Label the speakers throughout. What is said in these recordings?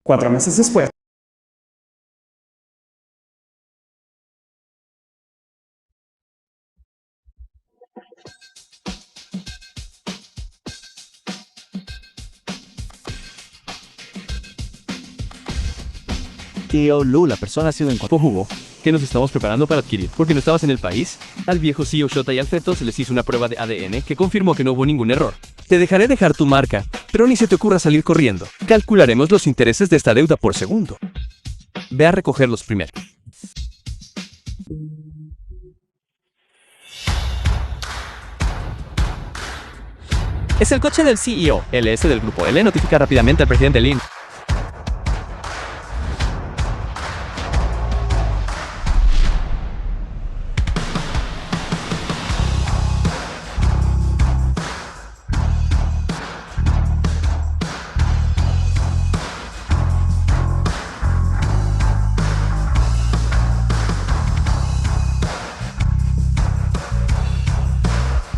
Speaker 1: 4 meses después,
Speaker 2: Tío Lu, la persona ha sido en cuanto jugo que nos estamos preparando para adquirir. Porque no estabas en el país, al viejo CEO Shota y al feto se les hizo una prueba de ADN que confirmó que no hubo ningún error. Te dejaré dejar tu marca, pero ni se te ocurra salir corriendo. Calcularemos los intereses de esta deuda por segundo. Ve a recogerlos primero. Es el coche del CEO. LS del grupo L notifica rápidamente al presidente Lin.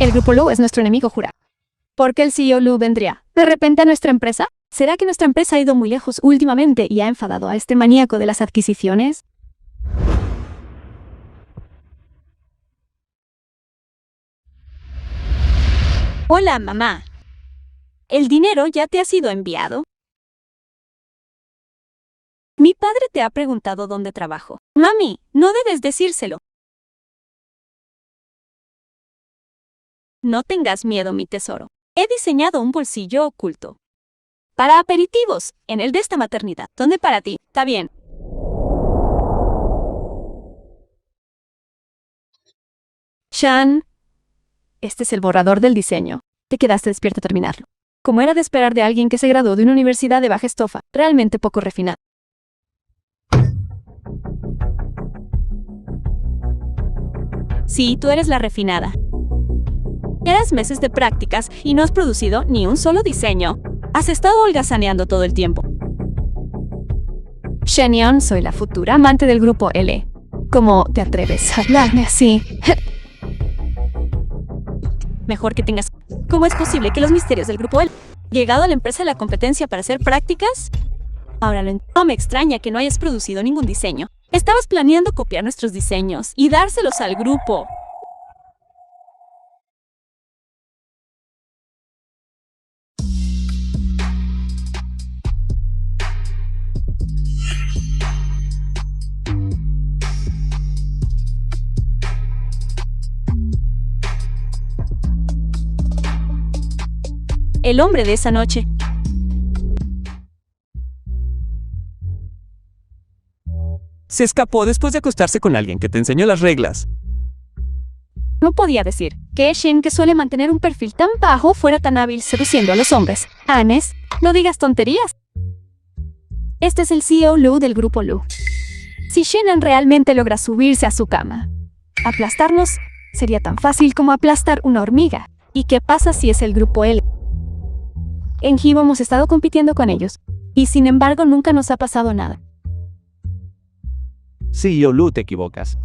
Speaker 3: El grupo Lu es nuestro enemigo jurado. ¿Por qué el CEO Lu vendría de repente a nuestra empresa? ¿Será que nuestra empresa ha ido muy lejos últimamente y ha enfadado a este maníaco de las adquisiciones? Hola, mamá. ¿El dinero ya te ha sido enviado? Mi padre te ha preguntado dónde trabajo. Mami, no debes decírselo. No tengas miedo, mi tesoro. He diseñado un bolsillo oculto. Para aperitivos, en el de esta maternidad. ¿Dónde para ti? Está bien. Shan, este es el borrador del diseño. Te quedaste despierto a terminarlo. Como era de esperar de alguien que se graduó de una universidad de baja estofa, realmente poco refinado. Sí, tú eres la refinada. Llevas meses de prácticas y no has producido ni un solo diseño. Has estado holgazaneando todo el tiempo. Shenyeon, soy la futura amante del grupo L. ¿Cómo te atreves a hablarme así? Mejor que tengas... ¿Cómo es posible que los misterios del grupo L llegado a la empresa de la competencia para hacer prácticas? Ahora lo entiendo. No me extraña que no hayas producido ningún diseño. Estabas planeando copiar nuestros diseños y dárselos al grupo. El hombre de esa noche.
Speaker 2: Se escapó después de acostarse con alguien que te enseñó las reglas.
Speaker 3: No podía decir que Shin, que suele mantener un perfil tan bajo, fuera tan hábil seduciendo a los hombres. Anes, no digas tonterías. Este es el CEO Lu del grupo Lu. Si Shannon realmente logra subirse a su cama, aplastarnos sería tan fácil como aplastar una hormiga. ¿Y qué pasa si es el grupo L? En Hivo hemos estado compitiendo con ellos, y sin embargo nunca nos ha pasado nada.
Speaker 2: CEO Lu, te equivocas.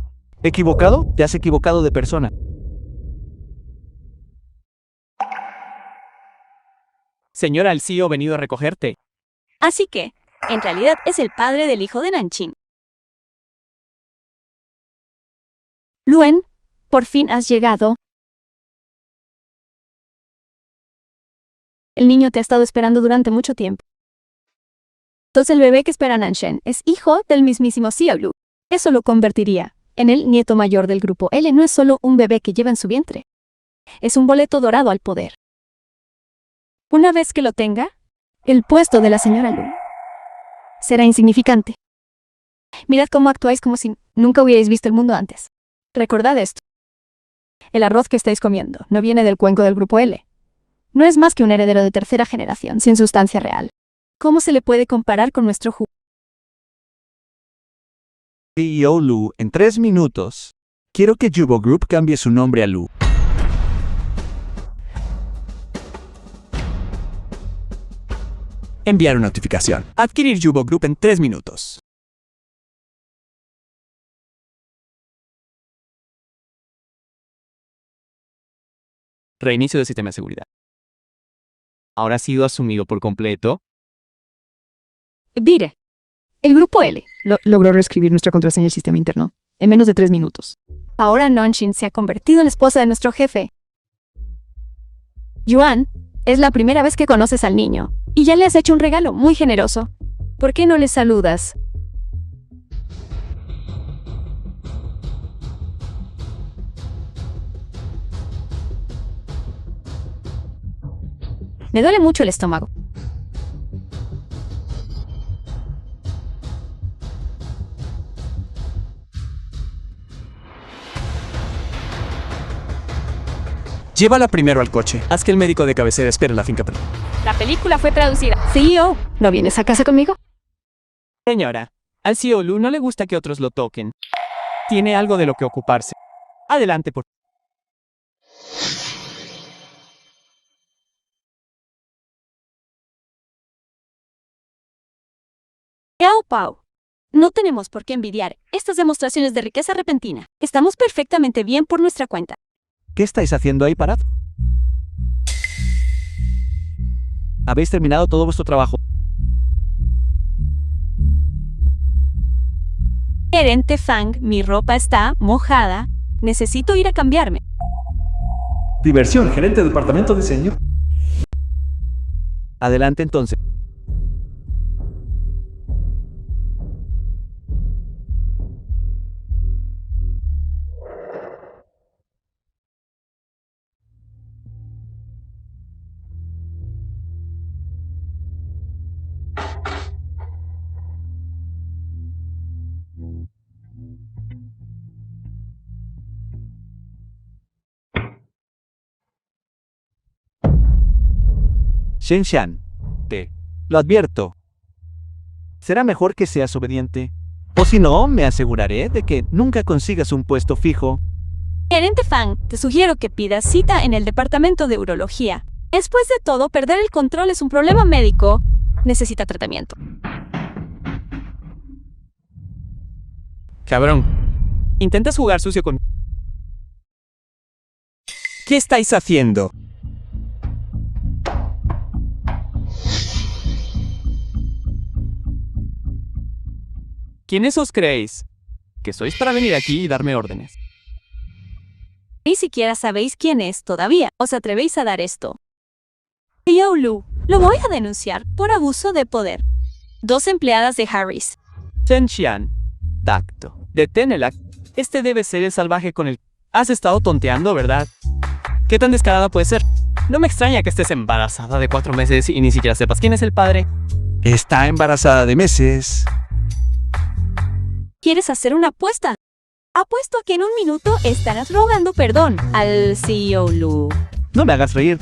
Speaker 2: ¿Equivocado? Te has equivocado de persona. Señora, el CEO ha venido a recogerte.
Speaker 3: Así que, en realidad es el padre del hijo de Nanjing. Luen, por fin has llegado. El niño te ha estado esperando durante mucho tiempo. Entonces el bebé que espera Nanshen es hijo del mismísimo CEO Lu. Eso lo convertiría en el nieto mayor del grupo L. No es solo un bebé que lleva en su vientre. Es un boleto dorado al poder. Una vez que lo tenga, el puesto de la señora Lu será insignificante. Mirad cómo actuáis como si nunca hubierais visto el mundo antes. Recordad esto. El arroz que estáis comiendo no viene del cuenco del grupo L. No es más que un heredero de tercera generación, sin sustancia real. ¿Cómo se le puede comparar con nuestro jugo?
Speaker 2: CEO Lu, en 3 minutos. Quiero que Jubo Group cambie su nombre a Lu. Enviar una notificación. Adquirir Jubo Group en 3 minutos. Reinicio del sistema de seguridad. Ahora ha sido asumido por completo.
Speaker 3: Dire. El grupo L logró reescribir nuestra contraseña del sistema interno en menos de 3 minutos. Ahora Nanshin se ha convertido en la esposa de nuestro jefe. Yuan, es la primera vez que conoces al niño, y ya le has hecho un regalo muy generoso. ¿Por qué no le saludas? Me duele mucho el estómago.
Speaker 2: Llévala primero al coche. Haz que el médico de cabecera espere en la finca.
Speaker 3: La película fue traducida. CEO, ¿no vienes a casa conmigo?
Speaker 2: Señora, al CEO Lu no le gusta que otros lo toquen. Tiene algo de lo que ocuparse. Adelante, por
Speaker 3: Yao Pao. No tenemos por qué envidiar estas demostraciones de riqueza repentina. Estamos perfectamente bien por nuestra cuenta.
Speaker 1: ¿Qué estáis haciendo ahí parado? ¿Habéis terminado todo vuestro trabajo?
Speaker 3: Gerente Fang, mi ropa está mojada. Necesito ir a cambiarme.
Speaker 4: Diversión, gerente de departamento de diseño.
Speaker 1: Adelante entonces. Shenshan, lo advierto. Será mejor que seas obediente. O si no, me aseguraré de que nunca consigas un puesto fijo.
Speaker 3: Gerente Fang, te sugiero que pidas cita en el departamento de urología. Después de todo, perder el control es un problema médico. Necesita tratamiento.
Speaker 2: Cabrón. ¿Intentas jugar sucio con... ¿Qué estáis haciendo? ¿Quiénes os creéis? ¿Que sois para venir aquí y darme órdenes?
Speaker 3: Ni siquiera sabéis quién es todavía. ¿Os atrevéis a dar esto? Yao Lu, lo voy a denunciar por abuso de poder. 2 empleadas de Harris.
Speaker 2: Chen Xian. Tacto. Deténela. Este debe ser el salvaje con el... Has estado tonteando, ¿verdad? ¿Qué tan descarada puede ser? No me extraña que estés embarazada de 4 meses y ni siquiera sepas quién es el padre.
Speaker 1: Está embarazada de meses.
Speaker 3: ¿Quieres hacer una apuesta? Apuesto a que en 1 minuto estarás rogando perdón al CEO Lu.
Speaker 1: No me hagas reír.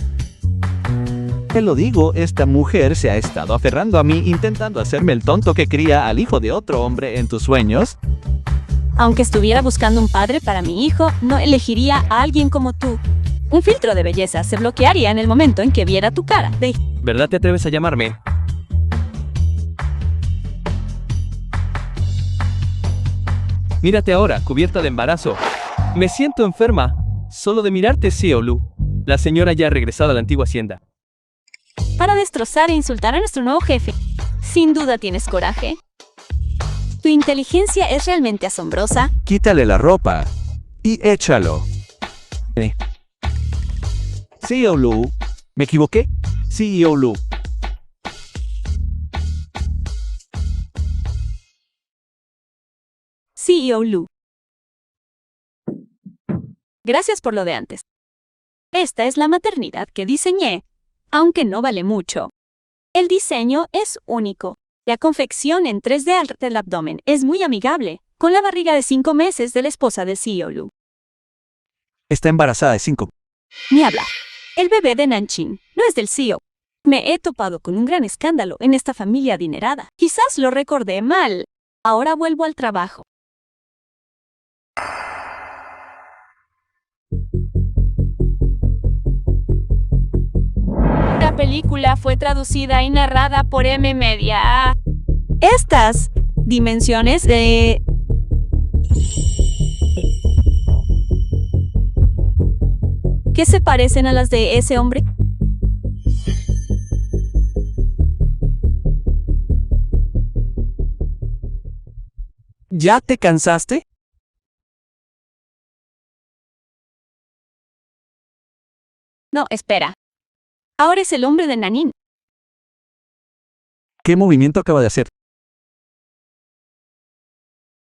Speaker 1: Te lo digo, esta mujer se ha estado aferrando a mí intentando hacerme el tonto que cría al hijo de otro hombre en tus sueños.
Speaker 3: Aunque estuviera buscando un padre para mi hijo, no elegiría a alguien como tú. Un filtro de belleza se bloquearía en el momento en que viera tu cara.
Speaker 2: ¿Verdad te atreves a llamarme? Mírate ahora, cubierta de embarazo. Me siento enferma. Solo de mirarte, CEO Lu. La señora ya ha regresado a la antigua hacienda.
Speaker 3: Para destrozar e insultar a nuestro nuevo jefe. Sin duda tienes coraje. Tu inteligencia es realmente asombrosa.
Speaker 1: Quítale la ropa y échalo. CEO Lu. ¿Me equivoqué? CEO Lu.
Speaker 3: CEO Lu. Gracias por lo de antes. Esta es la maternidad que diseñé, aunque no vale mucho. El diseño es único. La confección en 3D del abdomen es muy amigable, con la barriga de 5 meses de la esposa de CEO Lu.
Speaker 1: Está embarazada de 5.
Speaker 3: Ni hablar. El bebé de Nanshin no es del CEO. Me he topado con un gran escándalo en esta familia adinerada. Quizás lo recordé mal. Ahora vuelvo al trabajo. La película fue traducida y narrada por M Media. Estas dimensiones de... ¿Qué se parecen a las de ese hombre? 。
Speaker 2: ¿Ya te cansaste?
Speaker 3: No, espera. Ahora es el hombre de Nanin.
Speaker 1: ¿Qué movimiento acaba de hacer?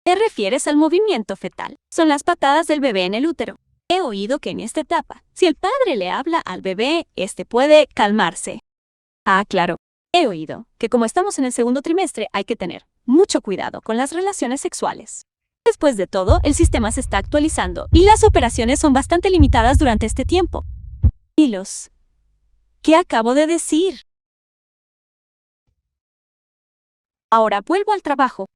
Speaker 3: ¿Te refieres al movimiento fetal? Son las patadas del bebé en el útero. He oído que en esta etapa, si el padre le habla al bebé, este puede calmarse. Ah, claro. He oído que como estamos en el segundo trimestre, hay que tener mucho cuidado con las relaciones sexuales. Después de todo, el sistema se está actualizando y las operaciones son bastante limitadas durante este tiempo. Hilos. ¿Qué acabo de decir? Ahora vuelvo al trabajo.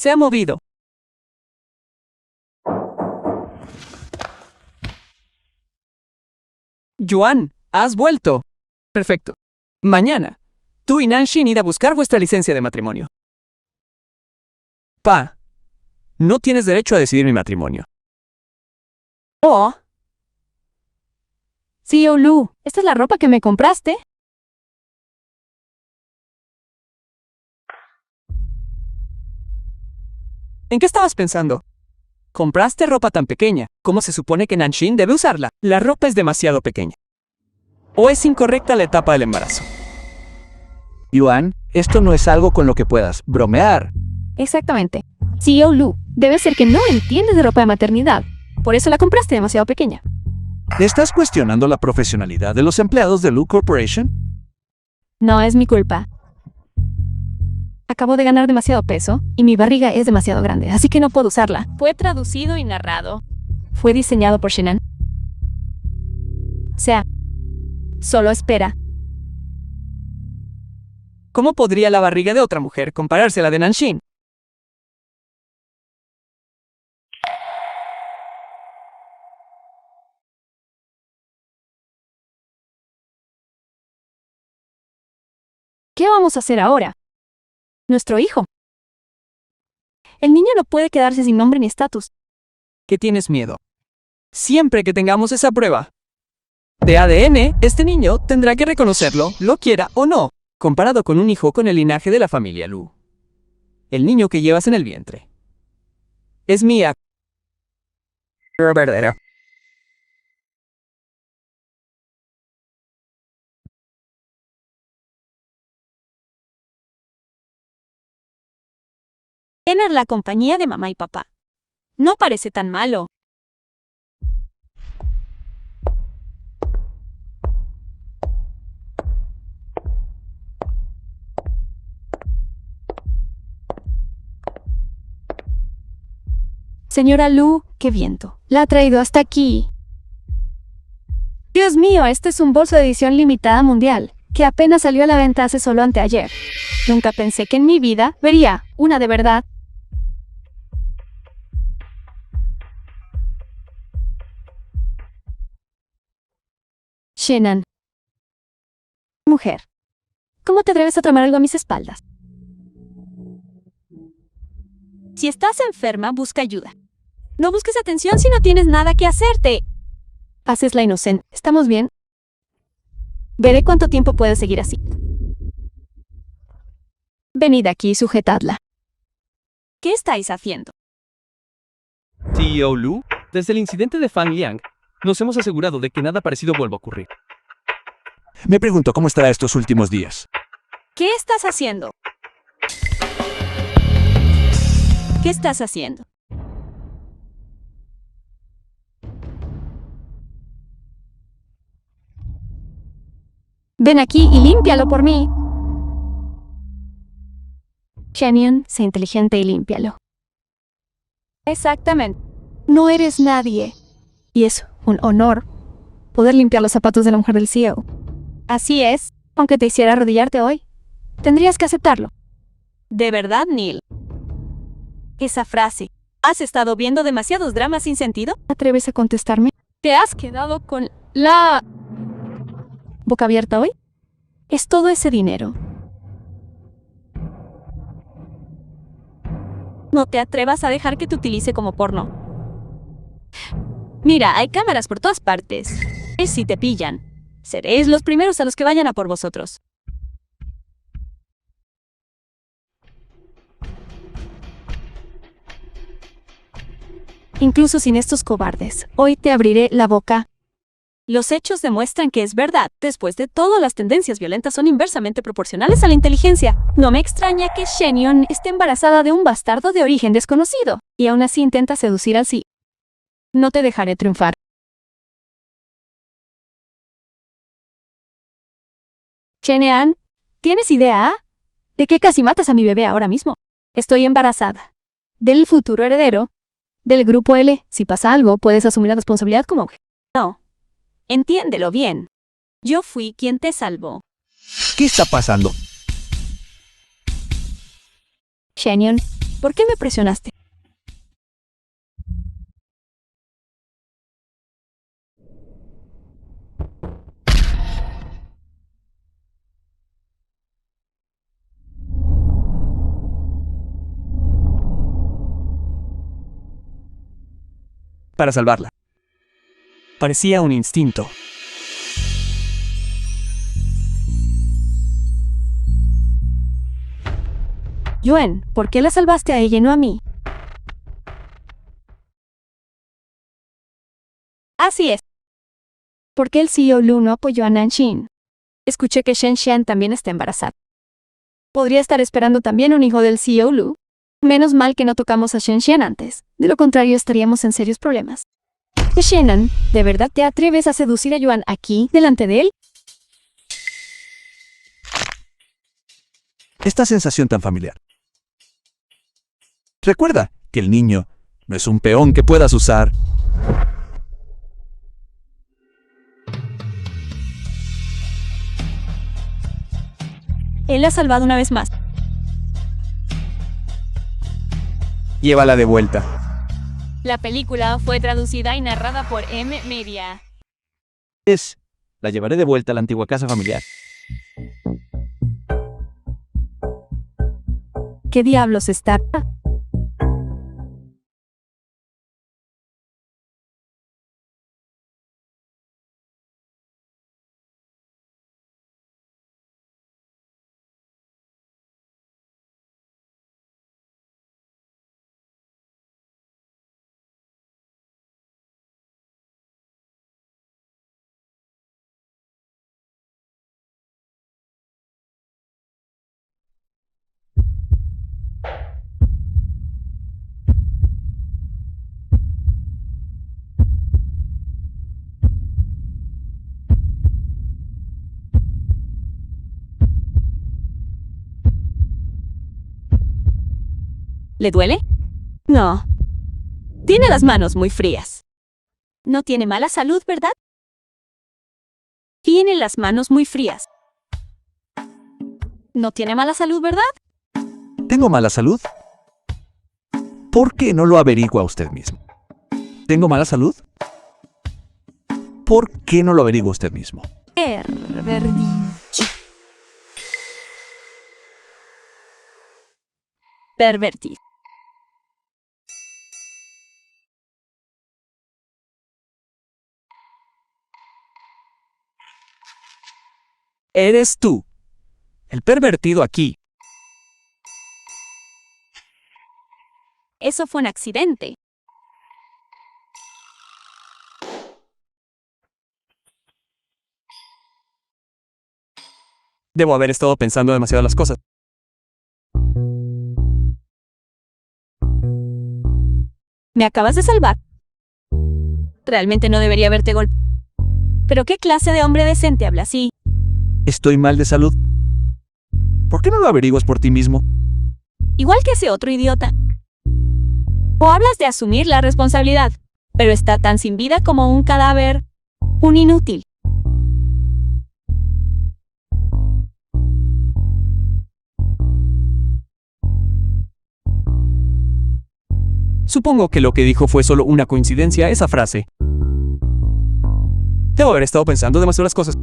Speaker 2: Se ha movido. Yuan, has vuelto. Perfecto. Mañana, tú y Nanshin id a buscar vuestra licencia de matrimonio. Pa, no tienes derecho a decidir mi matrimonio.
Speaker 3: Oh. Sí, Lu, ¿esta es la ropa que me compraste?
Speaker 2: ¿En qué estabas pensando? Compraste ropa tan pequeña. ¿Cómo se supone que Nanshin debe usarla? La ropa es demasiado pequeña. ¿O es incorrecta la etapa del embarazo?
Speaker 1: Yuan, esto no es algo con lo que puedas bromear.
Speaker 3: Exactamente. Sí, Lu, debe ser que no entiendes de ropa de maternidad. Por eso la compraste demasiado pequeña.
Speaker 1: ¿Estás cuestionando la profesionalidad de los empleados de Lu Corporation?
Speaker 3: No es mi culpa. Acabo de ganar demasiado peso y mi barriga es demasiado grande, así que no puedo usarla. Fue traducido y narrado. Fue diseñado por Shenan. O sea, solo espera.
Speaker 2: ¿Cómo podría la barriga de otra mujer compararse a la de Nanshin?
Speaker 3: ¿Qué vamos a hacer ahora? Nuestro hijo. El niño no puede quedarse sin nombre ni estatus.
Speaker 2: ¿Qué tienes miedo? Siempre que tengamos esa prueba de ADN, este niño tendrá que reconocerlo, lo quiera o no, comparado con un hijo con el linaje de la familia Lu. El niño que llevas en el vientre es mía. Verdadero.
Speaker 3: Tener la compañía de mamá y papá. No parece tan malo. Señora Lu, qué viento. La ha traído hasta aquí. Dios mío, este es un bolso de edición limitada mundial, que apenas salió a la venta hace solo anteayer. Nunca pensé que en mi vida vería una de verdad. Shenan. Mujer. ¿Cómo te atreves a tomar algo a mis espaldas? Si estás enferma, busca ayuda. No busques atención si no tienes nada que hacerte. Haces la inocente. ¿Estamos bien? Veré cuánto tiempo puedes seguir así. Venid aquí y sujetadla. ¿Qué estáis haciendo?
Speaker 2: CEO Lu, desde el incidente de Fang Liang, nos hemos asegurado de que nada parecido vuelva a ocurrir.
Speaker 1: Me pregunto cómo estará estos últimos días.
Speaker 3: ¿Qué estás haciendo? ¿Qué estás haciendo? Ven aquí y límpialo por mí. Shenyun, sé inteligente y límpialo. Exactamente. No eres nadie. Y es un honor poder limpiar los zapatos de la mujer del CEO. Así es, aunque te hiciera arrodillarte hoy. Tendrías que aceptarlo. ¿De verdad, Neil? Esa frase. ¿Has estado viendo demasiados dramas sin sentido? ¿Atreves a contestarme? ¿Te has quedado con la boca abierta hoy? Es todo ese dinero. No te atrevas a dejar que te utilice como porno. Mira, hay cámaras por todas partes. Y si te pillan, seréis los primeros a los que vayan a por vosotros. Incluso sin estos cobardes, hoy te abriré la boca. Los hechos demuestran que es verdad. Después de todo, las tendencias violentas son inversamente proporcionales a la inteligencia. No me extraña que Shenyon esté embarazada de un bastardo de origen desconocido, y aún así intenta seducir al sí. No te dejaré triunfar. Chenean, ¿tienes idea de que casi matas a mi bebé ahora mismo? Estoy embarazada del futuro heredero del grupo L. Si pasa algo, puedes asumir la responsabilidad como... No. Entiéndelo bien. Yo fui quien te salvó.
Speaker 1: ¿Qué está pasando?
Speaker 3: Shenyon, ¿por qué me presionaste?
Speaker 1: Para salvarla. Parecía un instinto.
Speaker 3: Yuen, ¿por qué la salvaste a ella y no a mí? Así es. ¿Por qué el CEO Lu no apoyó a Nanshin? Escuché que Shen Xian también está embarazada. ¿Podría estar esperando también un hijo del CEO Lu? Menos mal que no tocamos a Shen Xian antes. De lo contrario, estaríamos en serios problemas. Shannon, ¿de verdad te atreves a seducir a Yuan aquí, delante de él?
Speaker 1: Esta sensación tan familiar. Recuerda que el niño no es un peón que puedas usar.
Speaker 3: Él la ha salvado una vez más.
Speaker 1: Llévala de vuelta.
Speaker 3: La película fue traducida y narrada por M. Media.
Speaker 1: La llevaré de vuelta a la antigua casa familiar.
Speaker 3: ¿Qué diablos está? ¿Le duele? No. Tiene las manos muy frías. No tiene mala salud, ¿verdad? Tiene las manos muy frías. No tiene mala salud, ¿verdad?
Speaker 1: ¿Tengo mala salud? ¿Por qué no lo averigua usted mismo? ¿Tengo mala salud? ¿Por qué no lo averigua usted mismo?
Speaker 3: Pervertido.
Speaker 1: Eres tú, el pervertido aquí.
Speaker 3: Eso fue un accidente.
Speaker 2: Debo haber estado pensando demasiado las cosas.
Speaker 3: Me acabas de salvar. Realmente no debería haberte golpeado. ¿Pero qué clase de hombre decente habla así?
Speaker 1: Estoy mal de salud. ¿Por qué no lo averiguas por ti mismo?
Speaker 3: Igual que ese otro idiota. O hablas de asumir la responsabilidad, pero está tan sin vida como un cadáver. Un inútil.
Speaker 2: Supongo que lo que dijo fue solo una coincidencia esa frase. Debo haber estado pensando demasiado las cosas.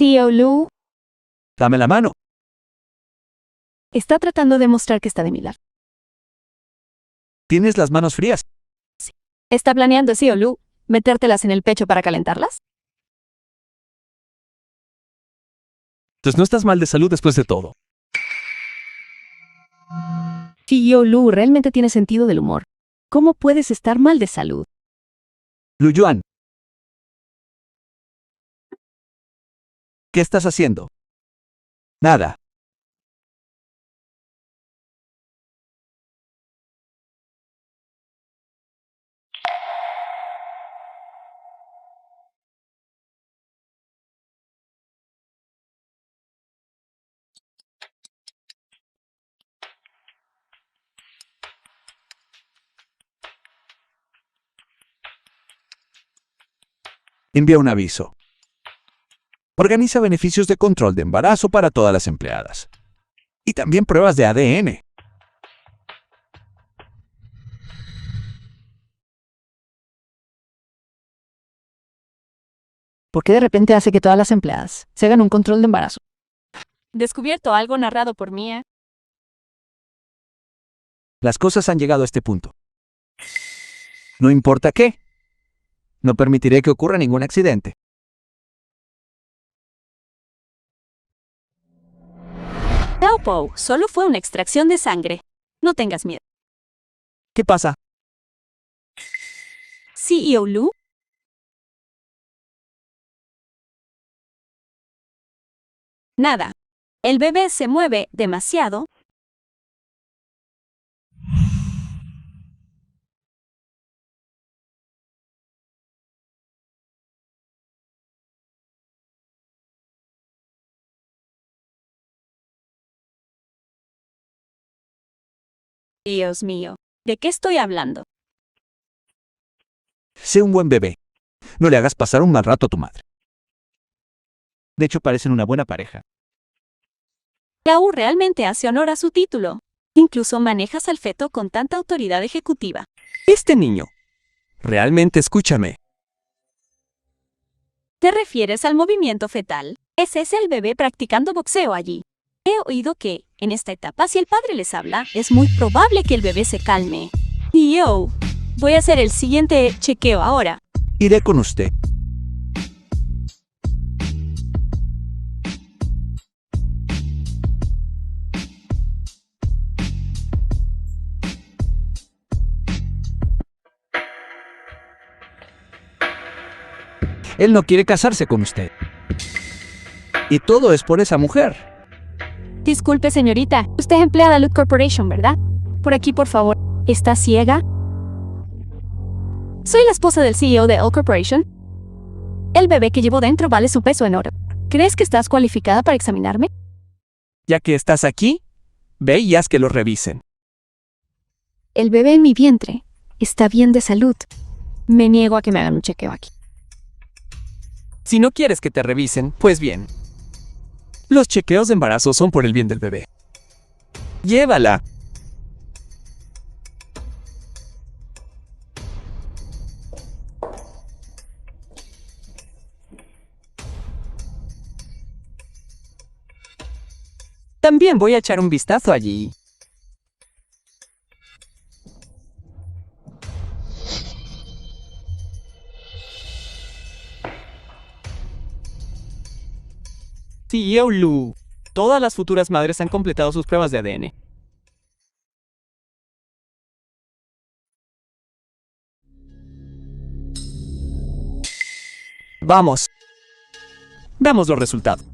Speaker 3: CEO Lu
Speaker 1: Dame la mano.
Speaker 3: está tratando de mostrar que está de mi lado.
Speaker 1: ¿Tienes las manos frías?
Speaker 3: ¿Está planeando, CEO Lu, metértelas en el pecho para calentarlas?
Speaker 2: Entonces no estás mal de salud después de todo.
Speaker 3: CEO Lu realmente tiene sentido del humor. ¿Cómo puedes estar mal de salud?
Speaker 1: Lu Yuan. ¿Qué estás haciendo? Nada. Envía un aviso. Organiza beneficios de control de embarazo para todas las empleadas. Y también pruebas de ADN.
Speaker 3: ¿Por qué de repente hace que todas las empleadas se hagan un control de embarazo? Descubierto algo narrado por Mia.
Speaker 1: Las cosas han llegado a este punto. No importa qué. No permitiré que ocurra ningún accidente.
Speaker 3: Xiaopo, solo fue una extracción de sangre. No tengas miedo.
Speaker 1: ¿Qué pasa?
Speaker 3: CEO Lu. Nada. El bebé se mueve demasiado. Dios mío, ¿de qué estoy hablando?
Speaker 1: Sé un buen bebé. No le hagas pasar un mal rato a tu madre. De hecho, parecen una buena pareja.
Speaker 3: Lau realmente hace honor a su título. Incluso manejas al feto con tanta autoridad ejecutiva.
Speaker 2: Este niño. Realmente escúchame.
Speaker 3: ¿Te refieres al movimiento fetal? ¿Ese es el bebé practicando boxeo allí? He oído que, en esta etapa, si el padre les habla, es muy probable que el bebé se calme. Y yo, voy a hacer el siguiente chequeo ahora.
Speaker 1: Iré con usted. Él no quiere casarse con usted. Y todo es por esa mujer.
Speaker 3: Disculpe, señorita. Usted es empleada de Loot Corporation, ¿verdad? Por aquí, por favor. ¿Está ciega? Soy la esposa del CEO de L Corporation. El bebé que llevo dentro vale su peso en oro. ¿Crees que estás cualificada para examinarme?
Speaker 2: Ya que estás aquí, ve y haz que lo revisen.
Speaker 3: El bebé en mi vientre está bien de salud. Me niego a que me hagan un chequeo aquí.
Speaker 2: Si no quieres que te revisen, pues bien. Los chequeos de embarazo son por el bien del bebé. Llévala. También voy a echar un vistazo allí. CEO Lu. Todas las futuras madres han completado sus pruebas de ADN. Vamos. Veamos los resultados.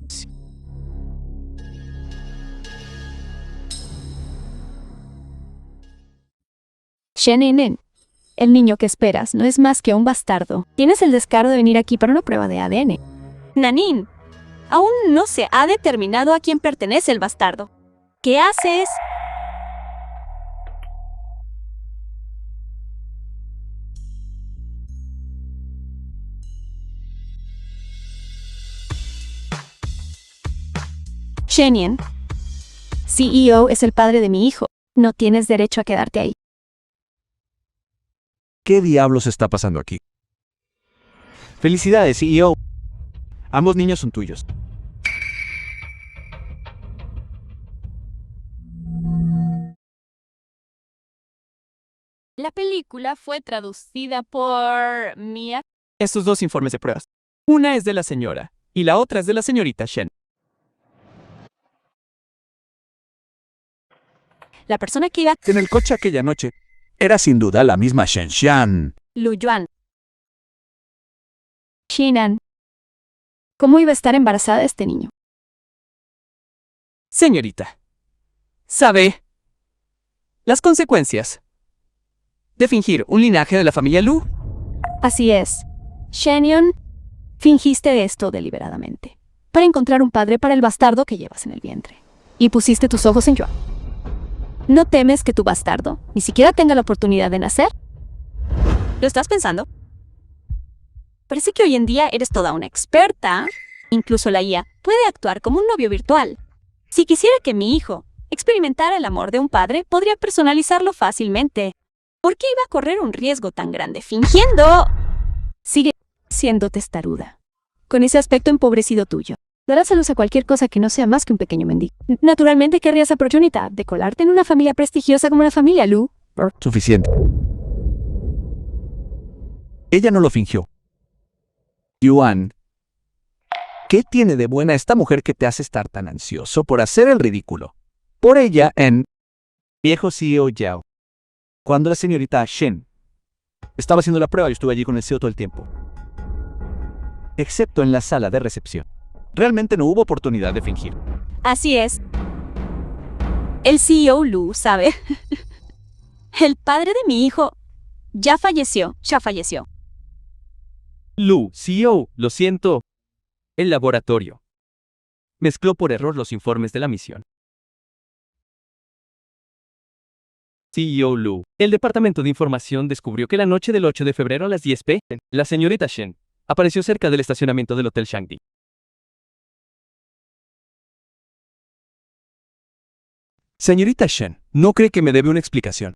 Speaker 3: Sheninen, el niño que esperas no es más que un bastardo. Tienes el descaro de venir aquí para una prueba de ADN. Nanin, aún no se ha determinado a quién pertenece el bastardo. ¿Qué haces? Shenyan, CEO es el padre de mi hijo. No tienes derecho a quedarte ahí.
Speaker 1: ¿Qué diablos está pasando aquí? Felicidades, CEO. Ambos niños son tuyos.
Speaker 3: película fue traducida por Mia.
Speaker 2: Estos dos informes de pruebas. Una es de la señora y la otra es de la señorita Shen.
Speaker 3: La persona que iba
Speaker 1: En el coche aquella noche era sin duda la misma Shen Xian.
Speaker 3: Lu Yuan. Shinan. ¿Cómo iba a estar embarazada este niño?
Speaker 2: Señorita, ¿sabe las consecuencias de fingir un linaje de la familia Lu?
Speaker 3: Así es. Shenyun, fingiste esto deliberadamente para encontrar un padre para el bastardo que llevas en el vientre. Y pusiste tus ojos en Yuan. ¿No temes que tu bastardo ni siquiera tenga la oportunidad de nacer? ¿Lo estás pensando? Parece que hoy en día eres toda una experta. Incluso la IA puede actuar como un novio virtual. Si quisiera que mi hijo experimentara el amor de un padre, podría personalizarlo fácilmente. ¿Por qué iba a correr un riesgo tan grande fingiendo? Sigue siendo testaruda, con ese aspecto empobrecido tuyo. Darás a luz a cualquier cosa que no sea más que un pequeño mendigo. Naturalmente querrías la oportunidad de colarte en una familia prestigiosa como la familia Lu.
Speaker 1: Suficiente. Ella no lo fingió. Yuan, ¿qué tiene de buena esta mujer que te hace estar tan ansioso por hacer el ridículo? Por ella en viejo CEO Yao. Cuando la señorita Shen estaba haciendo la prueba, yo estuve allí con el CEO todo el tiempo. Excepto en la sala de recepción. Realmente no hubo oportunidad de fingir.
Speaker 3: Así es. El CEO Lu, ¿sabe? El padre de mi hijo ya falleció.
Speaker 2: Lu, CEO, lo siento. El laboratorio mezcló por error los informes de la misión. CEO Lu. El Departamento de Información descubrió que la noche del 8 de febrero a las 10 p.m., la señorita Shen apareció cerca del estacionamiento del Hotel Shangdi. Señorita Shen, ¿no cree que me debe una explicación?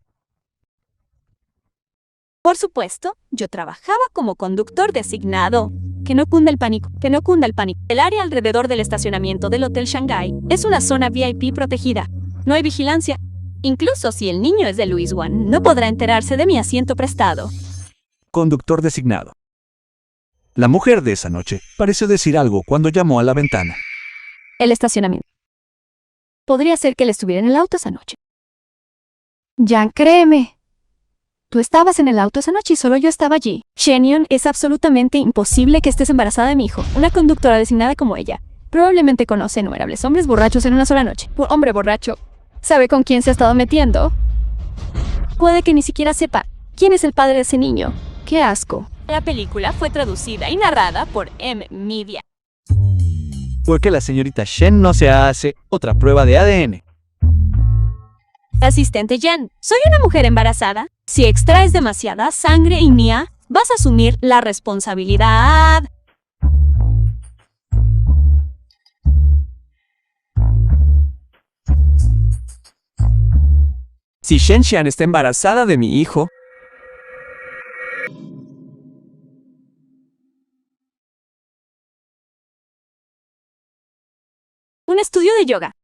Speaker 3: Por supuesto, yo trabajaba como conductor designado. Que no cunda el pánico. El área alrededor del estacionamiento del Hotel Shanghai es una zona VIP protegida. No hay vigilancia. Incluso si el niño es de Luis Wan, no podrá enterarse de mi asiento prestado.
Speaker 1: Conductor designado. La mujer de esa noche pareció decir algo cuando llamó a la ventana.
Speaker 3: El estacionamiento. Podría ser que él estuviera en el auto esa noche. Jan, créeme. Tú estabas en el auto esa noche y solo yo estaba allí. Shenyun, es absolutamente imposible que estés embarazada de mi hijo. Una conductora designada como ella probablemente conoce innumerables hombres borrachos en una sola noche. Un hombre borracho sabe con quién se ha estado metiendo. Puede que ni siquiera sepa quién es el padre de ese niño. ¡Qué asco! La película fue traducida y narrada por M-Media.
Speaker 1: Porque la señorita Shen no se hace otra prueba de ADN.
Speaker 3: Asistente Jen, soy una mujer embarazada. Si extraes demasiada sangre y mía, vas a asumir la responsabilidad.
Speaker 2: Si Shen Xian está embarazada de mi hijo,
Speaker 3: Un estudio de yoga.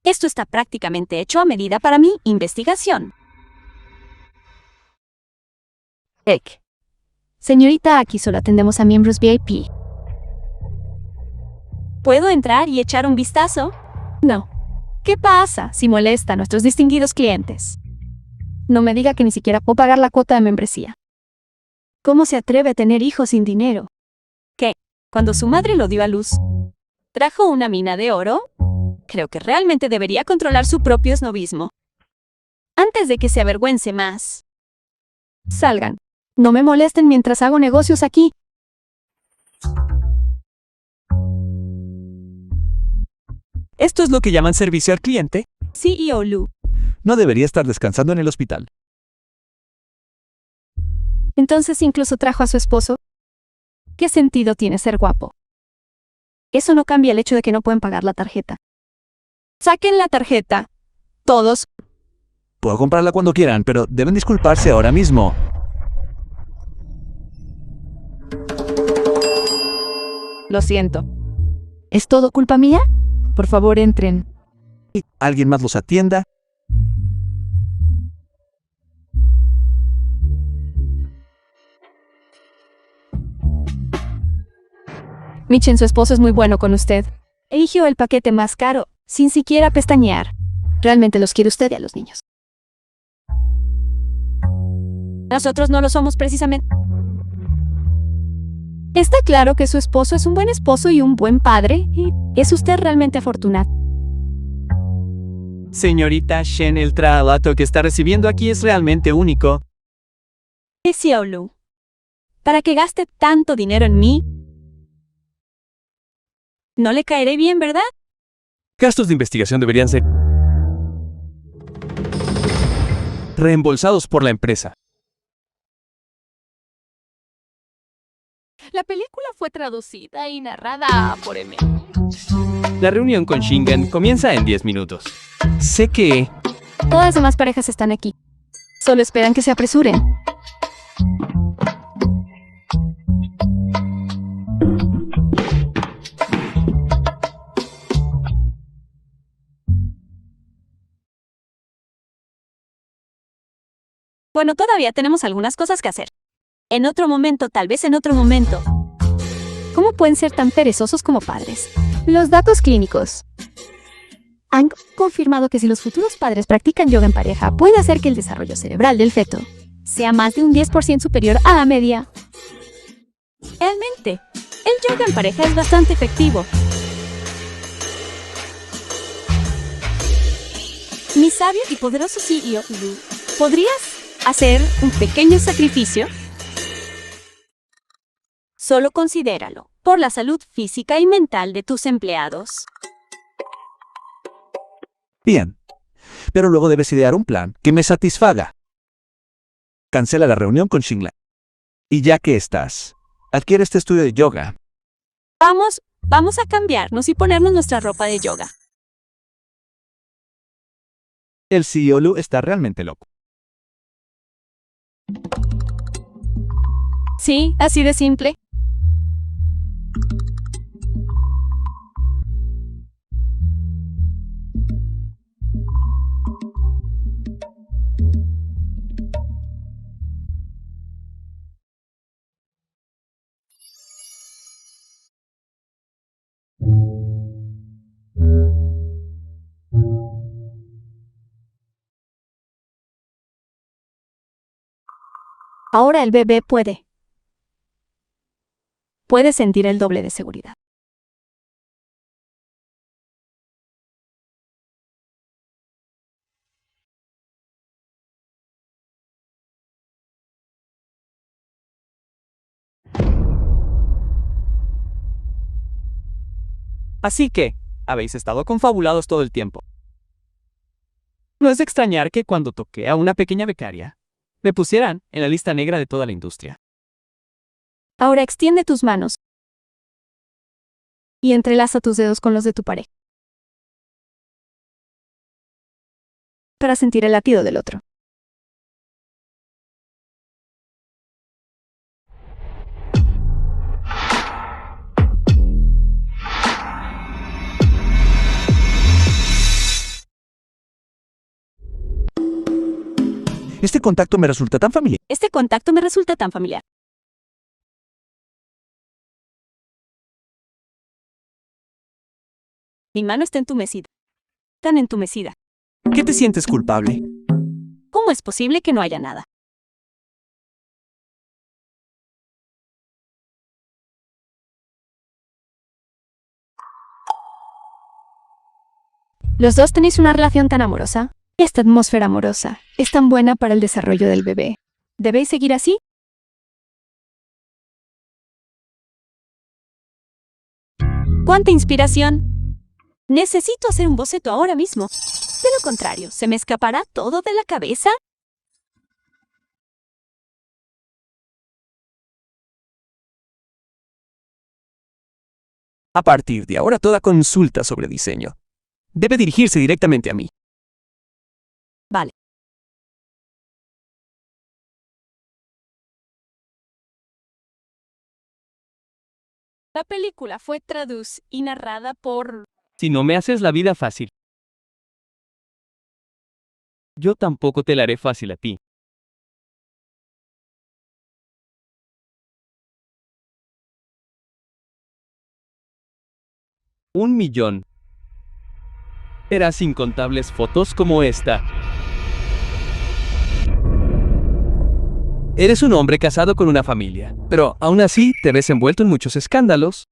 Speaker 3: Esto está prácticamente hecho a medida para mi investigación. Señorita, aquí solo atendemos a miembros VIP. ¿Puedo entrar y echar un vistazo? No. ¿Qué pasa si molesta a nuestros distinguidos clientes? No me diga que ni siquiera puedo pagar la cuota de membresía. ¿Cómo se atreve a tener hijos sin dinero? ¿Qué? Cuando su madre lo dio a luz, ¿trajo una mina de oro? Creo que realmente debería controlar su propio esnovismo. Antes de que se avergüence más. Salgan. No me molesten mientras hago negocios aquí.
Speaker 2: ¿esto es lo que llaman servicio al cliente?
Speaker 3: CEO Lu.
Speaker 1: No debería estar descansando en el hospital.
Speaker 3: Entonces incluso trajo a su esposo. ¿Qué sentido tiene ser guapo? Eso no cambia el hecho de que no pueden pagar la tarjeta. Saquen la tarjeta. Todos.
Speaker 1: Puedo comprarla cuando quieran, pero deben disculparse ahora mismo.
Speaker 3: Lo siento. ¿Es todo culpa mía? Por favor, entren.
Speaker 1: ¿Alguien más los atienda?
Speaker 3: Michen, su esposo es muy bueno con usted. Eligió el paquete más caro, sin siquiera pestañear. Realmente los quiere usted y a los niños. Nosotros no lo somos precisamente. Está claro que su esposo es un buen esposo y un buen padre, y es usted realmente afortunado.
Speaker 1: Señorita Shen, el trato que está recibiendo aquí es realmente único.
Speaker 3: Xiaolu, para que gaste tanto dinero en mí, no le caeré bien, ¿verdad?
Speaker 2: Gastos de investigación deberían ser reembolsados por la empresa.
Speaker 3: La película fue traducida y narrada por M.
Speaker 2: La reunión con Shingen comienza en 10 minutos. Sé que...
Speaker 3: Todas las demás parejas están aquí. Solo esperan que se apresuren. Bueno, todavía tenemos algunas cosas que hacer. En otro momento, tal vez en otro momento. ¿Cómo pueden ser tan perezosos como padres? Los datos clínicos han confirmado que si los futuros padres practican yoga en pareja, puede hacer que el desarrollo cerebral del feto sea más de un 10% superior a la media. Realmente, el yoga en pareja es bastante efectivo. Mi sabio y poderoso CEO, Lu, ¿podrías hacer un pequeño sacrificio? Solo considéralo, por la salud física y mental de tus empleados.
Speaker 1: Bien, pero luego debes idear un plan que me satisfaga. Cancela la reunión con Xinglan. Y ya que estás, adquiere este estudio de yoga.
Speaker 3: Vamos a cambiarnos y ponernos nuestra ropa de yoga.
Speaker 1: El CEO Lu está realmente loco.
Speaker 3: Sí, así de simple. Ahora el bebé puede sentir el doble de seguridad.
Speaker 1: Así que, habéis estado confabulados todo el tiempo. No es de extrañar que cuando toqué a una pequeña becaria, me pusieran en la lista negra de toda la industria.
Speaker 3: Ahora extiende tus manos y entrelaza tus dedos con los de tu pareja para sentir el latido del otro.
Speaker 1: Este contacto me resulta tan familiar.
Speaker 3: Este contacto me resulta tan familiar. Mi mano está entumecida. Tan entumecida.
Speaker 1: ¿Qué te sientes culpable?
Speaker 3: ¿Cómo es posible que no haya nada? Los dos tenéis una relación tan amorosa. Esta atmósfera amorosa es tan buena para el desarrollo del bebé. ¿Debéis seguir así? ¡Cuánta inspiración! Necesito hacer un boceto ahora mismo. De lo contrario, ¿se me escapará todo de la cabeza?
Speaker 1: A partir de ahora, toda consulta sobre diseño debe dirigirse directamente a mí.
Speaker 3: Vale. La película fue traducida y narrada por...
Speaker 2: Si no me haces la vida fácil, yo tampoco te la haré fácil a ti. 1 millón. Verás incontables fotos como esta. Eres un hombre casado con una familia, pero aún así te ves envuelto en muchos escándalos.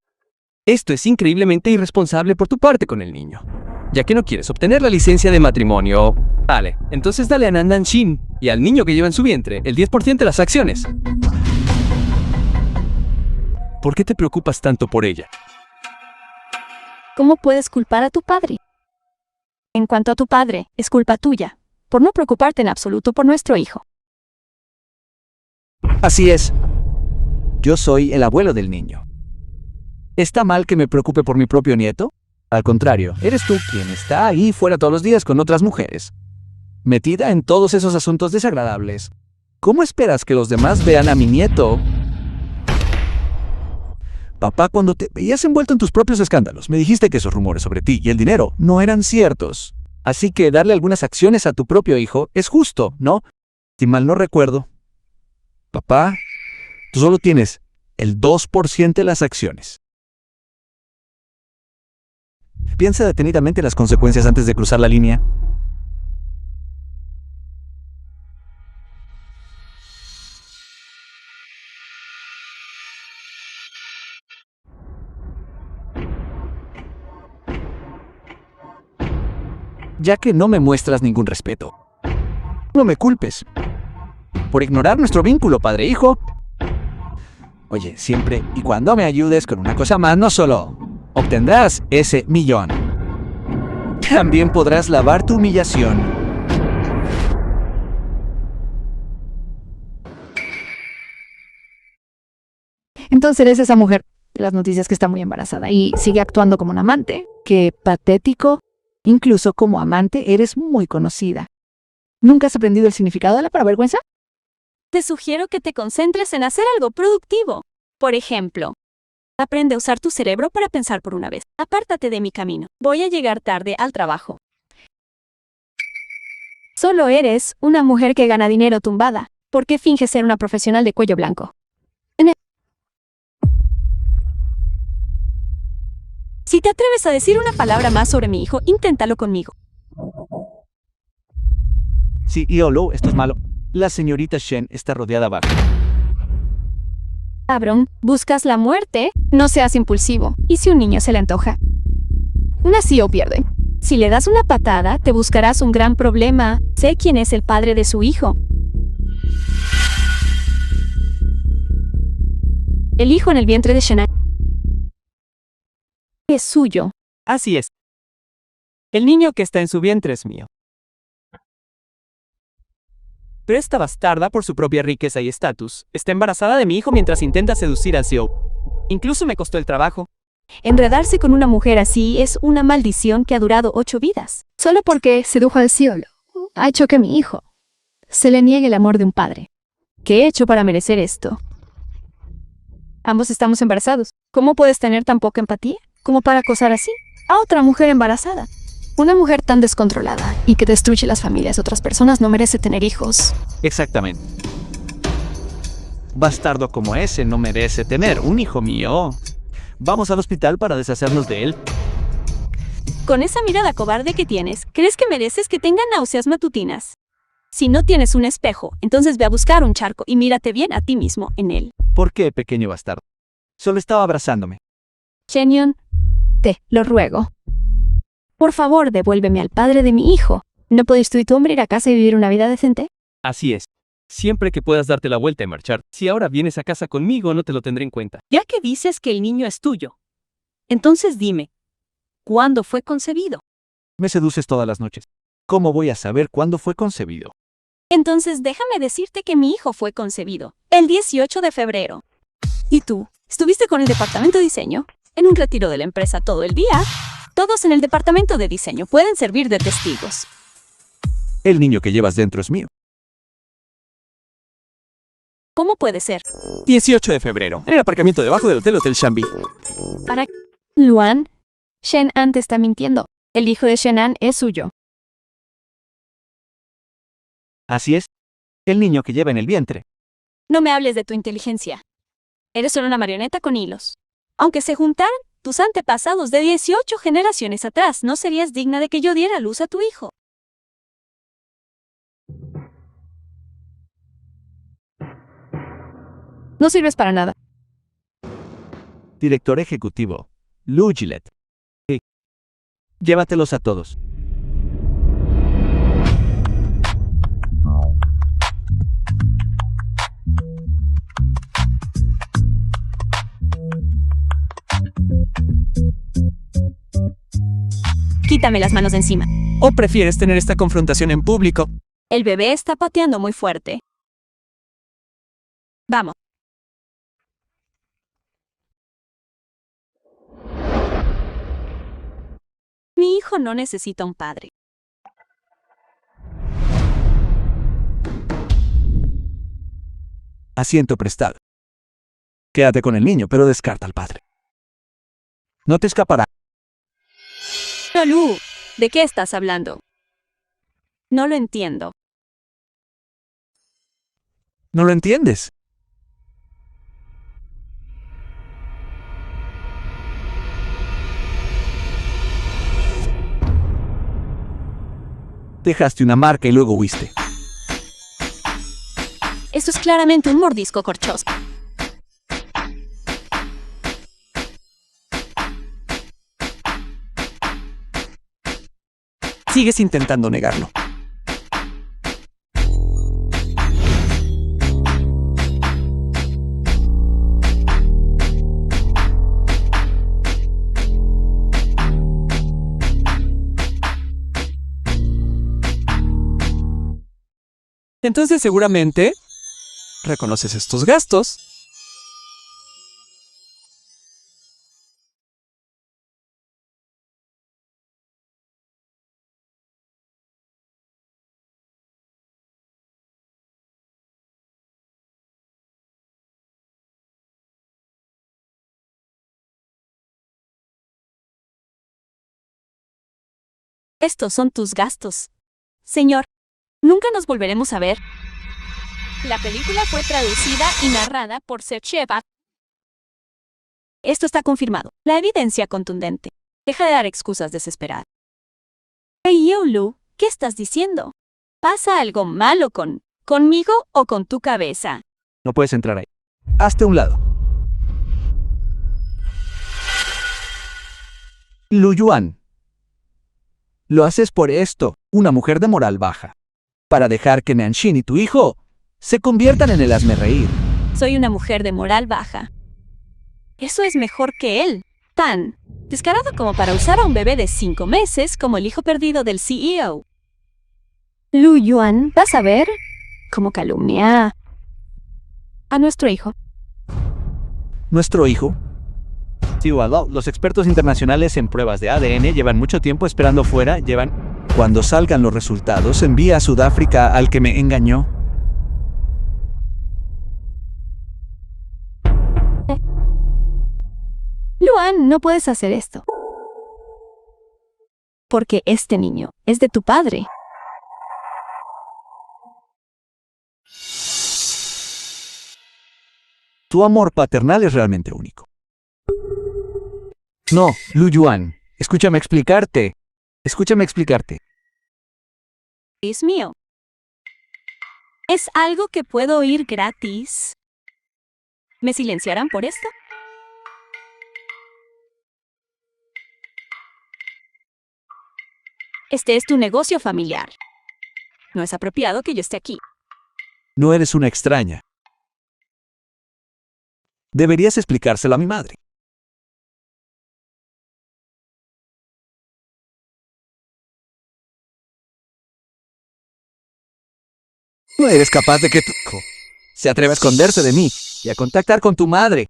Speaker 2: Esto es increíblemente irresponsable por tu parte con el niño, ya que no quieres obtener la licencia de matrimonio. Vale, entonces dale a Nandan Shin y al niño que lleva en su vientre el 10% de las acciones. ¿Por qué te preocupas tanto por ella?
Speaker 3: ¿Cómo puedes culpar a tu padre? En cuanto a tu padre, es culpa tuya, por no preocuparte en absoluto por nuestro hijo.
Speaker 1: Así es. Yo soy el abuelo del niño. ¿Está mal que me preocupe por mi propio nieto? Al contrario, eres tú quien está ahí fuera todos los días con otras mujeres, metida en todos esos asuntos desagradables. ¿Cómo esperas que los demás vean a mi nieto? Papá, cuando te veías envuelto en tus propios escándalos, me dijiste que esos rumores sobre ti y el dinero no eran ciertos. Así que darle algunas acciones a tu propio hijo es justo, ¿no? Si mal no recuerdo. Papá, tú solo tienes el 2% de las acciones. Piensa detenidamente en las consecuencias antes de cruzar la línea. Ya que no me muestras ningún respeto. No me culpes por ignorar nuestro vínculo padre-hijo. Oye, siempre y cuando me ayudes con una cosa más, no solo obtendrás ese millón, también podrás lavar tu humillación.
Speaker 3: Entonces eres esa mujer de las noticias que está muy embarazada y sigue actuando como un amante. Qué patético. Incluso como amante eres muy conocida. ¿Nunca has aprendido el significado de la paravergüenza?
Speaker 5: Te sugiero que te concentres en hacer algo productivo. Por ejemplo, aprende a usar tu cerebro para pensar por una vez. Apártate de mi camino. Voy a llegar tarde al trabajo.
Speaker 3: Solo eres una mujer que gana dinero tumbada. ¿Por qué finges ser una profesional de cuello blanco?
Speaker 5: Si te atreves a decir una palabra más sobre mi hijo, inténtalo conmigo.
Speaker 1: Sí, Iolo, esto es malo. La señorita Shen está rodeada abajo.
Speaker 3: Cabrón, ¿buscas la muerte? No seas impulsivo. ¿Y si un niño se le antoja? Nació pierde. Si le das una patada, te buscarás un gran problema. Sé quién es el padre de su hijo. El hijo en el vientre de Shenai es suyo.
Speaker 2: Así es. El niño que está en su vientre es mío. Pero esta bastarda, por su propia riqueza y estatus, está embarazada de mi hijo mientras intenta seducir al CEO. Incluso me costó el trabajo.
Speaker 3: Enredarse con una mujer así es una maldición que ha durado 8 vidas. Solo porque sedujo al cielo, ha hecho que mi hijo se le niegue el amor de un padre. ¿Qué he hecho para merecer esto? Ambos estamos embarazados. ¿Cómo puedes tener tan poca empatía como para acosar así a otra mujer embarazada? Una mujer tan descontrolada y que destruye las familias de otras personas no merece tener hijos.
Speaker 1: Exactamente. Bastardo como ese no merece tener un hijo mío. Vamos al hospital para deshacernos de él.
Speaker 5: Con esa mirada cobarde que tienes, ¿crees que mereces que tenga náuseas matutinas? Si no tienes un espejo, entonces ve a buscar un charco y mírate bien a ti mismo en él.
Speaker 1: ¿Por qué, pequeño bastardo? Solo estaba abrazándome.
Speaker 3: Shenyon, te lo ruego. Por favor, devuélveme al padre de mi hijo. ¿No podéis tú y tu hombre ir a casa y vivir una vida decente?
Speaker 2: Así es. Siempre que puedas darte la vuelta y marchar. Si ahora vienes a casa conmigo, no te lo tendré en cuenta.
Speaker 5: Ya que dices que el niño es tuyo, entonces dime, ¿cuándo fue concebido?
Speaker 1: Me seduces todas las noches. ¿Cómo voy a saber cuándo fue concebido?
Speaker 5: Entonces déjame decirte que mi hijo fue concebido el 18 de febrero. ¿Y tú? ¿Estuviste con el departamento de diseño? En un retiro de la empresa todo el día. Todos en el departamento de diseño pueden servir de testigos.
Speaker 1: El niño que llevas dentro es mío.
Speaker 5: ¿Cómo puede ser?
Speaker 2: 18 de febrero. En el aparcamiento debajo del Hotel Shambi.
Speaker 3: Para Luan, Shen-an te está mintiendo. El hijo de Shen-an es suyo.
Speaker 1: Así es. El niño que lleva en el vientre.
Speaker 5: No me hables de tu inteligencia. Eres solo una marioneta con hilos. Aunque se juntaran, tus antepasados de 18 generaciones atrás, no serías digna de que yo diera luz a tu hijo.
Speaker 3: No sirves para nada.
Speaker 1: Director ejecutivo, Lou Gillette. Llévatelos a todos.
Speaker 5: Quítame las manos de encima.
Speaker 1: ¿O prefieres tener esta confrontación en público?
Speaker 5: El bebé está pateando muy fuerte. Vamos. Mi hijo no necesita un padre.
Speaker 1: Asiento prestado. Quédate con el niño, pero descarta al padre. No te escapará.
Speaker 5: Lu, ¿de qué estás hablando? No lo entiendo.
Speaker 1: ¿No lo entiendes? Dejaste una marca y luego huiste.
Speaker 5: Esto es claramente un mordisco corchoso.
Speaker 1: Sigues intentando negarlo. Entonces seguramente reconoces estos gastos.
Speaker 5: Estos son tus gastos. Señor, nunca nos volveremos a ver. La película fue traducida y narrada por Seth Shepard. Esto está confirmado. La evidencia contundente. Deja de dar excusas desesperadas. Hey, yo, Lu, ¿qué estás diciendo? ¿Pasa algo malo conmigo o con tu cabeza?
Speaker 1: No puedes entrar ahí. Hazte a un lado. Lu Yuan. Lo haces por esto, una mujer de moral baja. Para dejar que Nanshin y tu hijo se conviertan en el hazmerreír.
Speaker 5: Soy una mujer de moral baja. Eso es mejor que él. Tan descarado como para usar a un bebé de 5 meses como el hijo perdido del CEO.
Speaker 3: Lu Yuan, ¿vas a ver cómo calumnia a nuestro hijo?
Speaker 1: ¿Nuestro hijo? Sí, well, los expertos internacionales en pruebas de ADN llevan mucho tiempo esperando fuera, Cuando salgan los resultados, envía a Sudáfrica al que me engañó.
Speaker 3: Luan, no puedes hacer esto. Porque este niño es de tu padre.
Speaker 1: Tu amor paternal es realmente único. No, Lu Yuan, escúchame explicarte.
Speaker 5: Es mío. ¿Es algo que puedo oír gratis? ¿Me silenciarán por esto? Este es tu negocio familiar. No es apropiado que yo esté aquí.
Speaker 1: No eres una extraña. Deberías explicárselo a mi madre. No eres capaz de que tu hijo se atreva a esconderse de mí y a contactar con tu madre.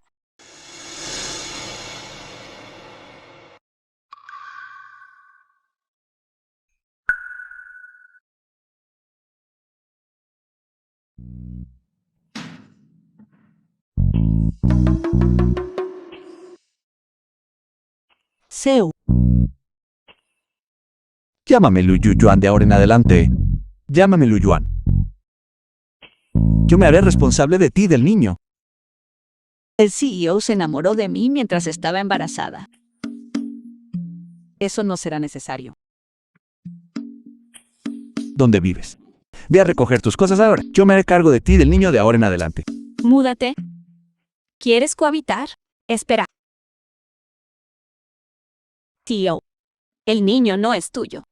Speaker 5: Seu.
Speaker 1: Llámame Lu Yuan de ahora en adelante. Llámame Lu Yuan. Yo me haré responsable de ti y del niño.
Speaker 5: El CEO se enamoró de mí mientras estaba embarazada. Eso no será necesario.
Speaker 1: ¿Dónde vives? Ve a recoger tus cosas ahora. Yo me haré cargo de ti y del niño de ahora en adelante.
Speaker 5: Múdate. ¿Quieres cohabitar? Espera. Tío, el niño no es tuyo.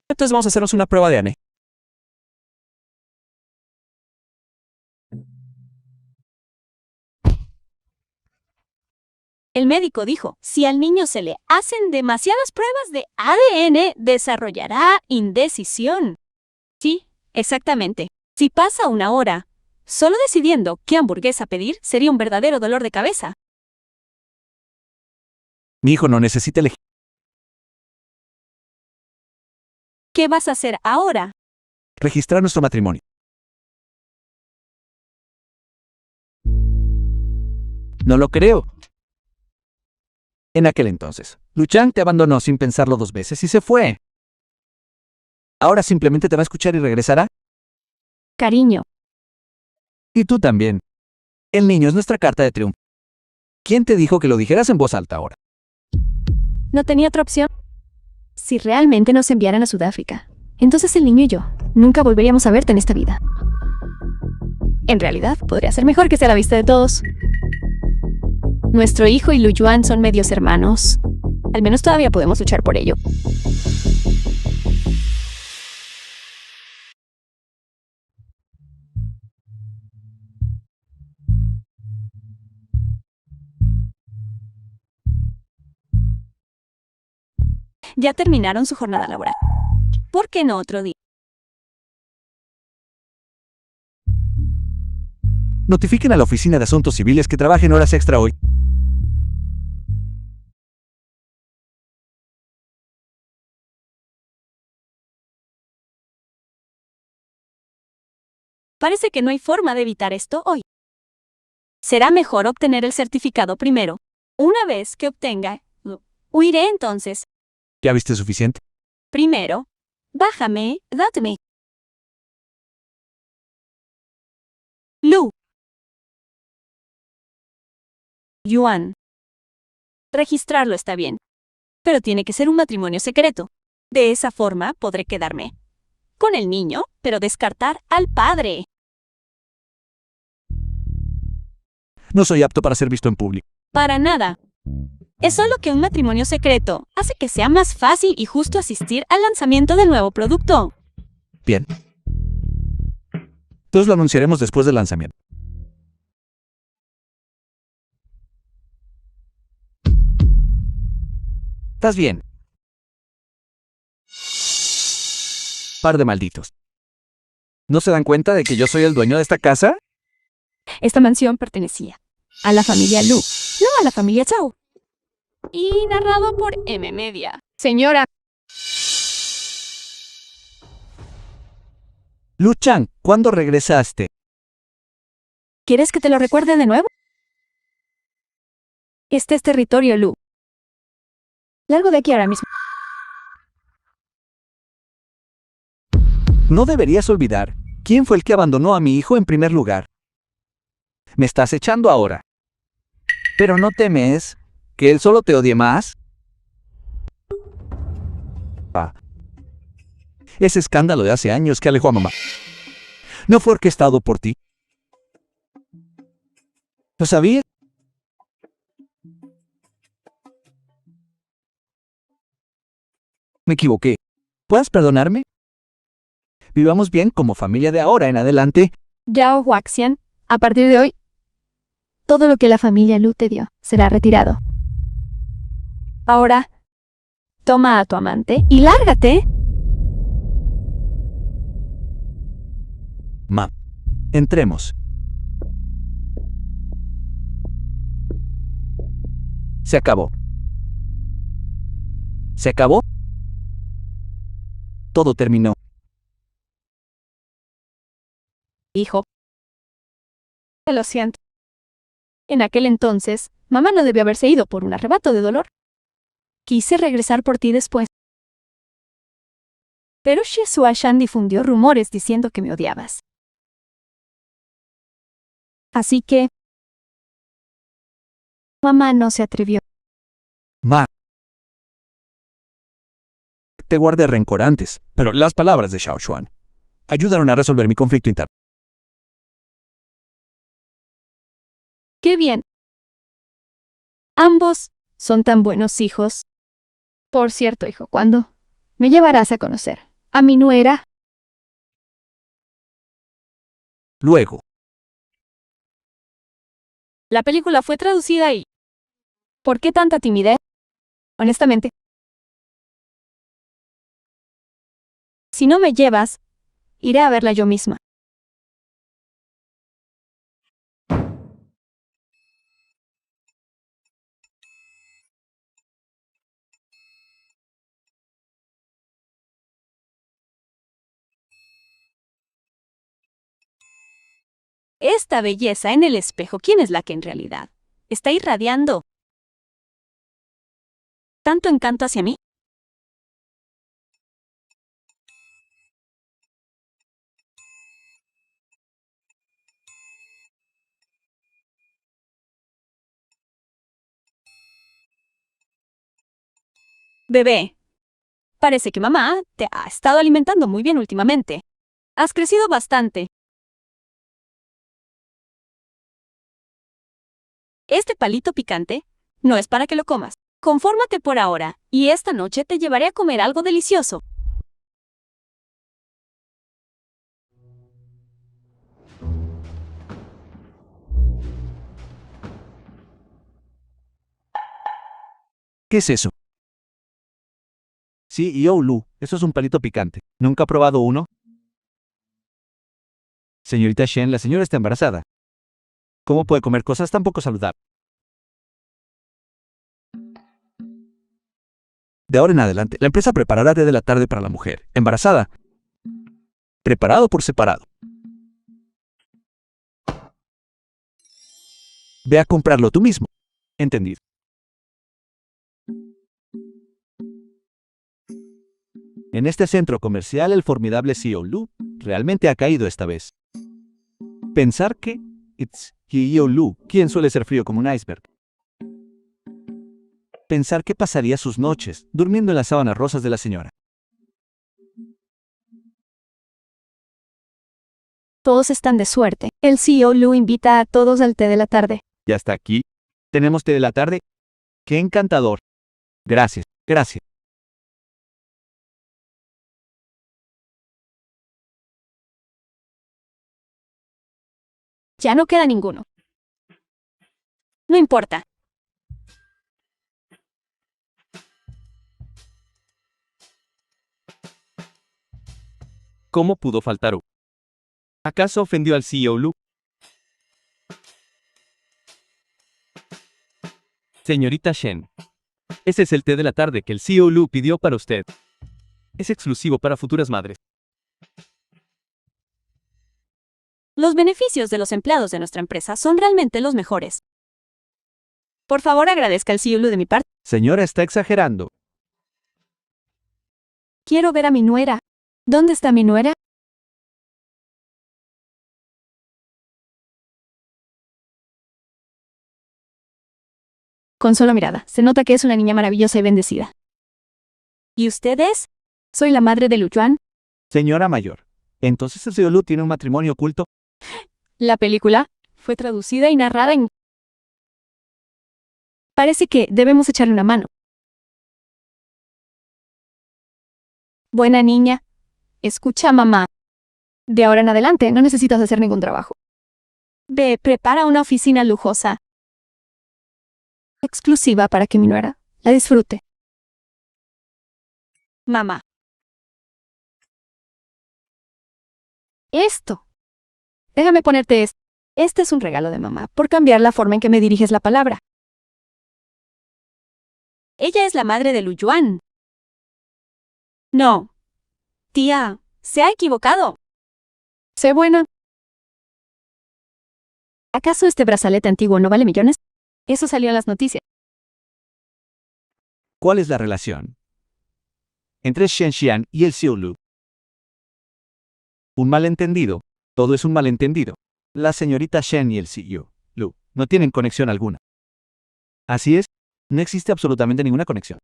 Speaker 1: Entonces vamos a hacernos una prueba de ADN.
Speaker 5: El médico dijo, si al niño se le hacen demasiadas pruebas de ADN, desarrollará indecisión. Sí, exactamente. Si pasa una hora solo decidiendo qué hamburguesa pedir, sería un verdadero dolor de cabeza.
Speaker 1: Mi hijo no necesita elegir.
Speaker 5: ¿Qué vas a hacer ahora?
Speaker 1: Registrar nuestro matrimonio. No lo creo. En aquel entonces, Lu Chang te abandonó sin pensarlo 2 veces y se fue. Ahora simplemente te va a escuchar y regresará.
Speaker 3: Cariño,
Speaker 1: Y tú también. El niño es nuestra carta de triunfo. ¿Quién te dijo que lo dijeras en voz alta ahora?
Speaker 3: no tenía otra opción. Si realmente nos enviaran a Sudáfrica, entonces el niño y yo nunca volveríamos a verte en esta vida. En realidad, podría ser mejor que sea a la vista de todos. Nuestro hijo y Lu Yuan son medios hermanos. Al menos todavía podemos luchar por ello.
Speaker 5: Ya terminaron su jornada laboral. ¿Por qué no otro día?
Speaker 1: Notifiquen a la Oficina de Asuntos Civiles que trabajen horas extra hoy.
Speaker 5: Parece que no hay forma de evitar esto hoy. Será mejor obtener el certificado primero. Una vez que obtenga, huiré entonces.
Speaker 1: ¿Ya viste suficiente?
Speaker 5: Primero, bájame, dáteme. Lu. Yuan. Registrarlo está bien. Pero tiene que ser un matrimonio secreto. De esa forma podré quedarme con el niño, pero descartar al padre.
Speaker 1: No soy apto para ser visto en público.
Speaker 5: Para nada. Es solo que un matrimonio secreto hace que sea más fácil y justo asistir al lanzamiento del nuevo producto.
Speaker 1: Bien. Entonces lo anunciaremos después del lanzamiento. ¿Estás bien? Par de malditos. ¿No se dan cuenta de que yo soy el dueño de esta casa?
Speaker 3: Esta mansión pertenecía a la familia Lu, no a la familia Chao.
Speaker 5: Y narrado por M Media.
Speaker 3: Señora,
Speaker 1: Lu Chang, ¿cuándo regresaste?
Speaker 3: ¿quieres que te lo recuerde de nuevo? Este es territorio Lu. Largo de aquí ahora mismo.
Speaker 1: No deberías olvidar quién fue el que abandonó a mi hijo en primer lugar. Me estás echando ahora. Pero no temes que él solo te odie más. Ese escándalo de hace años que alejó a mamá no fue orquestado por ti. ¿Lo sabías? Me equivoqué. ¿Puedes perdonarme? Vivamos bien como familia de ahora en adelante.
Speaker 3: Yao Huaxian, a partir de hoy, todo lo que la familia Lu te dio será retirado. Ahora, toma a tu amante y lárgate.
Speaker 1: Ma, entremos. Se acabó. ¿Se acabó? Todo terminó.
Speaker 3: Hijo. Lo siento. En aquel entonces, mamá no debió haberse ido por un arrebato de dolor. Quise regresar por ti después. Pero Shizua Shan difundió rumores diciendo que me odiabas. Así que Mamá no se atrevió.
Speaker 1: Ma. Te guardé rencor antes, pero las palabras de Xiao Xuan ayudaron a resolver mi conflicto interno.
Speaker 3: ¡Qué bien! Ambos son tan buenos hijos. Por cierto, hijo, ¿cuándo me llevarás a conocer a mi nuera?
Speaker 1: Luego,
Speaker 5: La película fue traducida y... ¿Por qué tanta timidez? Honestamente. Si no me llevas, iré a verla yo misma. Esta belleza en el espejo, ¿quién es la que en realidad está irradiando tanto encanto hacia mí? Bebé, parece que mamá te ha estado alimentando muy bien últimamente. Has crecido bastante. Este palito picante no es para que lo comas. Confórmate por ahora, y esta noche te llevaré a comer algo delicioso.
Speaker 1: ¿qué es eso? Sí, Yo Lu, eso es un palito picante. ¿Nunca ha probado uno? Señorita Shen, la señora está embarazada. ¿Cómo puede comer cosas tan poco saludables? De ahora en adelante, la empresa preparará té de la tarde para la mujer embarazada. Preparado por separado. Ve a comprarlo tú mismo. Entendido. En este centro comercial, el formidable CEO Lu realmente ha caído esta vez. Pensar que it's CEO Lu, quien suele ser frío como un iceberg. Pensar que pasaría sus noches durmiendo en las sábanas rosas de la señora.
Speaker 3: Todos están de suerte. El CEO Lu invita a todos al té de la tarde.
Speaker 1: ¿Ya está aquí? ¿Tenemos té de la tarde? ¡Qué encantador! Gracias, gracias.
Speaker 5: Ya no queda ninguno. No importa.
Speaker 2: ¿Cómo pudo faltar? ¿Acaso ofendió al CEO Lu? Señorita Shen, ese es el té de la tarde que el CEO Lu pidió para usted. Es exclusivo para futuras madres.
Speaker 5: Los beneficios de los empleados de nuestra empresa son realmente los mejores. Por favor, agradezca al CEO Lu de mi parte.
Speaker 1: Señora, está exagerando.
Speaker 3: Quiero ver a mi nuera. ¿Dónde está mi nuera? Con solo mirada, se nota que es una niña maravillosa y bendecida.
Speaker 5: ¿Y ustedes?
Speaker 3: Soy la madre de Lu Yuan.
Speaker 1: Señora mayor, ¿entonces el señor Lu tiene un matrimonio oculto?
Speaker 3: La película fue traducida y narrada en... Parece que debemos echarle una mano. Buena niña. Escucha, mamá. De ahora en adelante no necesitas hacer ningún trabajo. Ve, prepara una oficina lujosa. Exclusiva para que mi nuera la disfrute.
Speaker 5: Mamá.
Speaker 3: Esto. Déjame ponerte esto. Este es un regalo de mamá por cambiar la forma en que me diriges la palabra.
Speaker 5: Ella es la madre de Lu Yuan. No. Tía, se ha equivocado.
Speaker 3: Sé buena. ¿Acaso este brazalete antiguo no vale millones? Eso salió en las noticias.
Speaker 1: ¿Cuál es la relación entre Shen Xian y el CEO Lu? Un malentendido. Todo es un malentendido. La señorita Shen y el CEO Lu no tienen conexión alguna. Así es, no existe absolutamente ninguna conexión.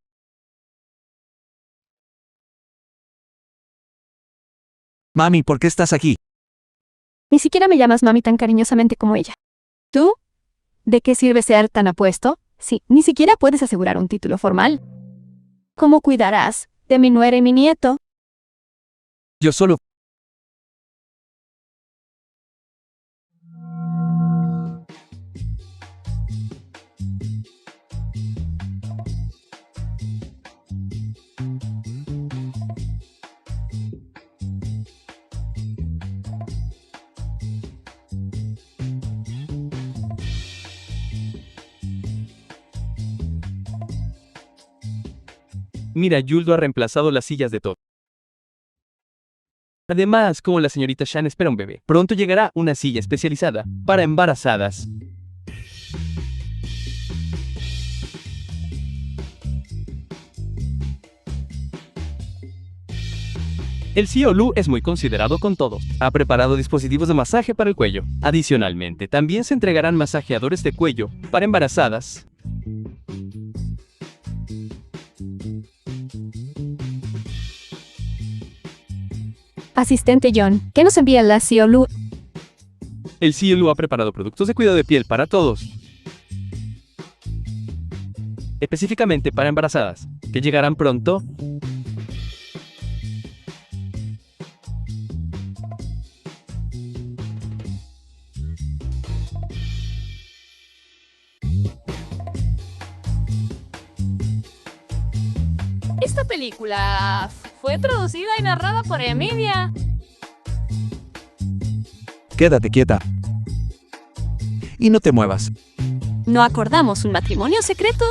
Speaker 1: Mami, ¿por qué estás aquí?
Speaker 3: Ni siquiera me llamas mami tan cariñosamente como ella. ¿Tú? ¿De qué sirve ser tan apuesto? Sí, ni siquiera puedes asegurar un título formal. ¿Cómo cuidarás de mi nuera y mi nieto?
Speaker 1: Yo solo...
Speaker 2: Mira, Yuldo ha reemplazado las sillas de Todd. Además, como la señorita Shan espera un bebé, pronto llegará una silla especializada para embarazadas. El CEO Lu es muy considerado con todos. Ha preparado dispositivos de masaje para el cuello. Adicionalmente, también se entregarán masajeadores de cuello para embarazadas.
Speaker 3: Asistente John, ¿qué nos envía la CEO Lu?
Speaker 2: El CEO Lu ha preparado productos de cuidado de piel para todos. Específicamente para embarazadas, que llegarán pronto.
Speaker 5: Esta película fue traducida y narrada por Emilia.
Speaker 1: Quédate quieta. Y no te muevas.
Speaker 5: ¿No acordamos un matrimonio secreto?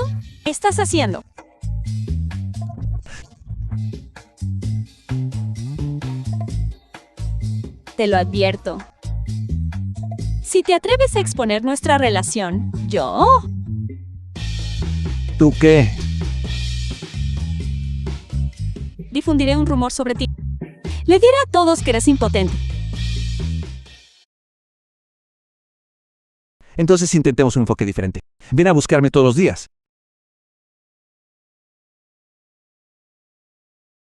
Speaker 5: ¿Qué estás haciendo? Te lo advierto. Si te atreves a exponer nuestra relación, yo
Speaker 1: ¿Tú qué?
Speaker 5: difundiré un rumor sobre ti. Le diré a todos que eres impotente.
Speaker 1: Entonces intentemos un enfoque diferente. Ven a buscarme todos los días.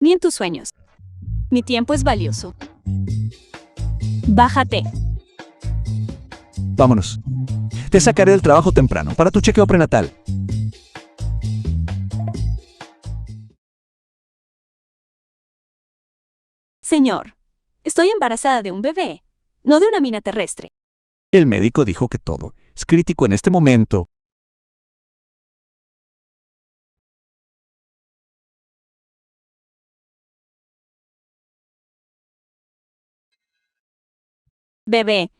Speaker 5: Ni en tus sueños. Mi tiempo es valioso. Bájate.
Speaker 1: Vámonos. Te sacaré del trabajo temprano para tu chequeo prenatal.
Speaker 5: Señor, estoy embarazada de un bebé, no de una mina terrestre.
Speaker 1: El médico dijo que todo es crítico en este momento.
Speaker 5: Bebé,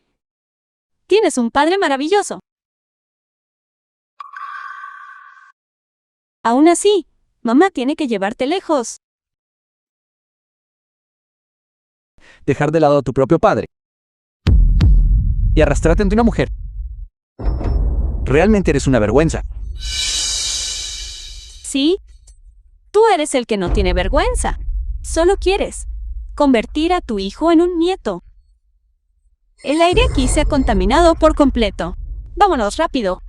Speaker 5: tienes un padre maravilloso. Aún así, mamá tiene que llevarte lejos.
Speaker 1: Dejar de lado a tu propio padre y arrastrarte ante una mujer. Realmente eres una vergüenza.
Speaker 5: ¿Sí? Tú eres el que no tiene vergüenza. Solo quieres convertir a tu hijo en un nieto. El aire aquí se ha contaminado por completo. Vámonos rápido.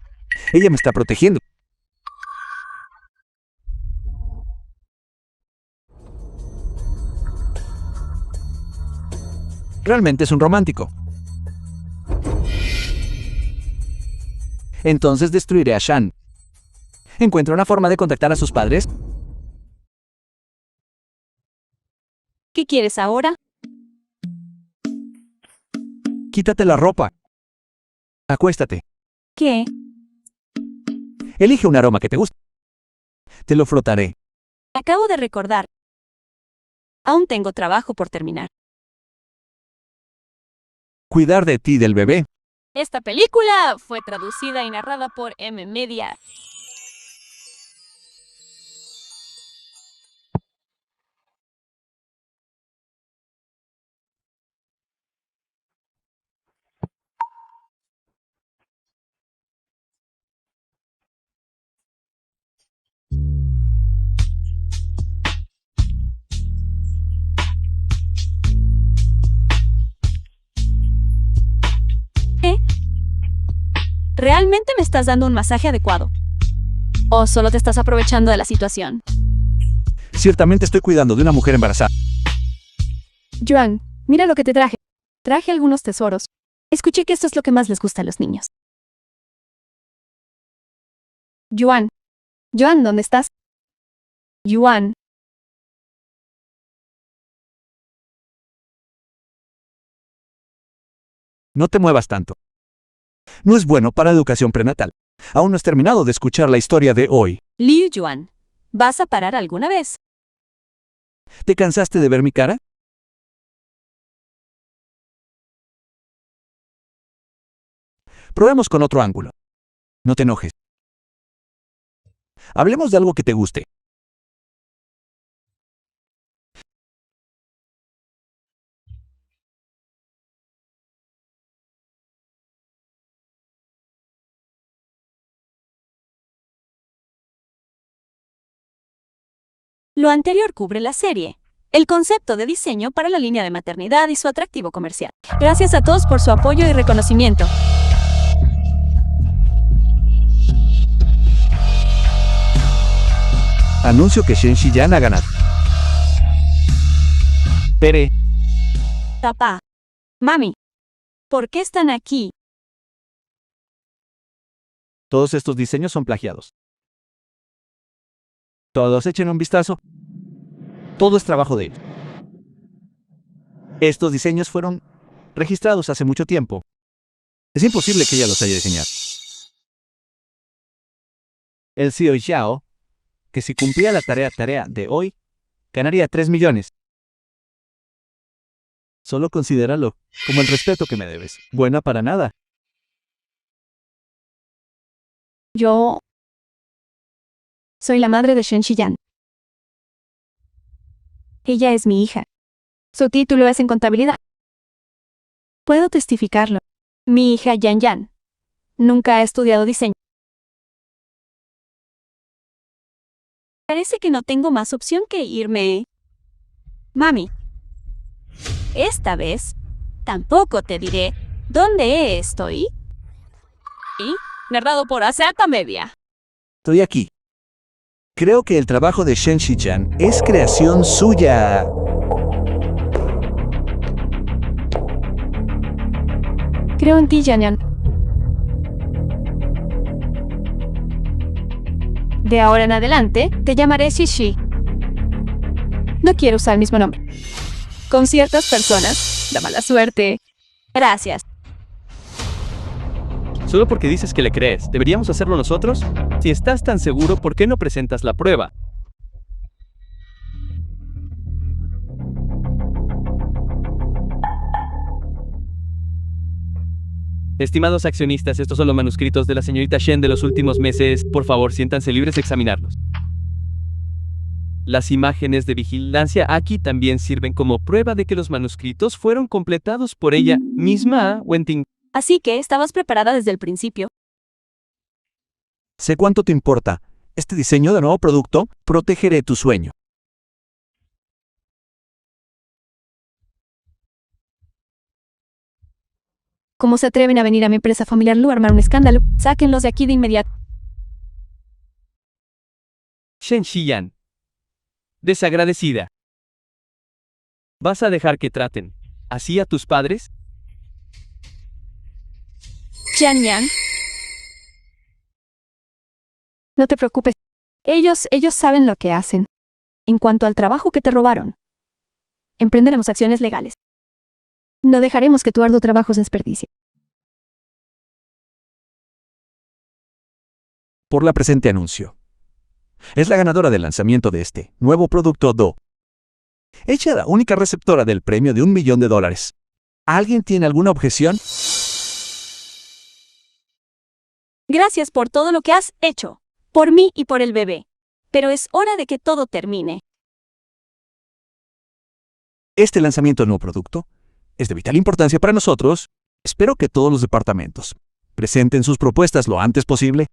Speaker 1: Ella me está protegiendo. Realmente es un romántico. Entonces destruiré a Shan. ¿Encuentra una forma de contactar a sus padres?
Speaker 5: ¿Qué quieres ahora?
Speaker 1: Quítate la ropa. Acuéstate.
Speaker 5: ¿Qué?
Speaker 1: Elige un aroma que te guste. Te lo frotaré.
Speaker 5: Acabo de recordar. Aún tengo trabajo por terminar.
Speaker 1: Cuidar de ti y del bebé.
Speaker 5: Esta película fue traducida y narrada por M Media. ¿Realmente me estás dando un masaje adecuado? ¿O solo te estás aprovechando de la situación?
Speaker 1: Ciertamente estoy cuidando de una mujer embarazada.
Speaker 3: Joan, mira lo que te traje. Traje algunos tesoros. Escuché que esto es lo que más les gusta a los niños. Joan. Joan, ¿dónde estás? Joan.
Speaker 1: No te muevas tanto. No es bueno para la educación prenatal. Aún no has terminado de escuchar la historia de hoy.
Speaker 5: Liu Yuan, ¿vas a parar alguna vez?
Speaker 1: ¿Te cansaste de ver mi cara? Probemos con otro ángulo. No te enojes. Hablemos de algo que te guste.
Speaker 5: Lo anterior cubre la serie, el concepto de diseño para la línea de maternidad y su atractivo comercial. Gracias a todos por su apoyo y reconocimiento.
Speaker 1: Anuncio que Shen Xiyan ha ganado. Pere,
Speaker 5: Papá. Mami. ¿Por qué están aquí?
Speaker 1: todos estos diseños son plagiados. Todos echen un vistazo. Todo es trabajo de él. Estos diseños fueron registrados hace mucho tiempo. Es imposible que ella los haya diseñado. El CEO Xiao, que si cumplía la tarea de hoy, ganaría 3 millones. Solo considéralo como el respeto que me debes. Buena para nada.
Speaker 3: Yo soy la madre de Shen Xiyan. Ella es mi hija. Su título es en contabilidad. Puedo testificarlo. Mi hija Yan Yan nunca ha estudiado diseño.
Speaker 5: Parece que no tengo más opción que irme. Mami. Esta vez, tampoco te diré dónde estoy. Y, narrado por Acerta Media.
Speaker 1: Estoy aquí. Creo que el trabajo de Shen Xiyan es creación suya.
Speaker 3: Creo en ti, Yan Yan. De ahora en adelante, te llamaré Shishi. No quiero usar el mismo nombre. Con ciertas personas, da mala suerte.
Speaker 5: Gracias.
Speaker 2: Solo porque dices que le crees, ¿deberíamos hacerlo nosotros? Si estás tan seguro, ¿por qué no presentas la prueba? Estimados accionistas, estos son los manuscritos de la señorita Shen de los últimos meses. Por favor, siéntanse libres de examinarlos. Las imágenes de vigilancia aquí también sirven como prueba de que los manuscritos fueron completados por ella misma, Wenting.
Speaker 5: Así que, ¿estabas preparada desde el principio?
Speaker 1: Sé cuánto te importa. Este diseño de nuevo producto, protegeré tu sueño.
Speaker 3: ¿Cómo se atreven a venir a mi empresa familiar Lu a armar un escándalo? Sáquenlos de aquí de inmediato.
Speaker 2: Shen Xiyan. Desagradecida. ¿Vas a dejar que traten así a tus padres?
Speaker 5: Yan Yan.
Speaker 3: No te preocupes. Ellos saben lo que hacen. En cuanto al trabajo que te robaron, emprenderemos acciones legales. No dejaremos que tu arduo trabajo se desperdicie.
Speaker 1: Por la presente anuncio. Es la ganadora del lanzamiento de este nuevo producto Do. Ella es la única receptora del premio de $1 millón. ¿Alguien tiene alguna objeción?
Speaker 5: Gracias por todo lo que has hecho. Por mí y por el bebé. Pero es hora de que todo termine.
Speaker 1: Este lanzamiento de nuevo producto es de vital importancia para nosotros. Espero que todos los departamentos presenten sus propuestas lo antes posible.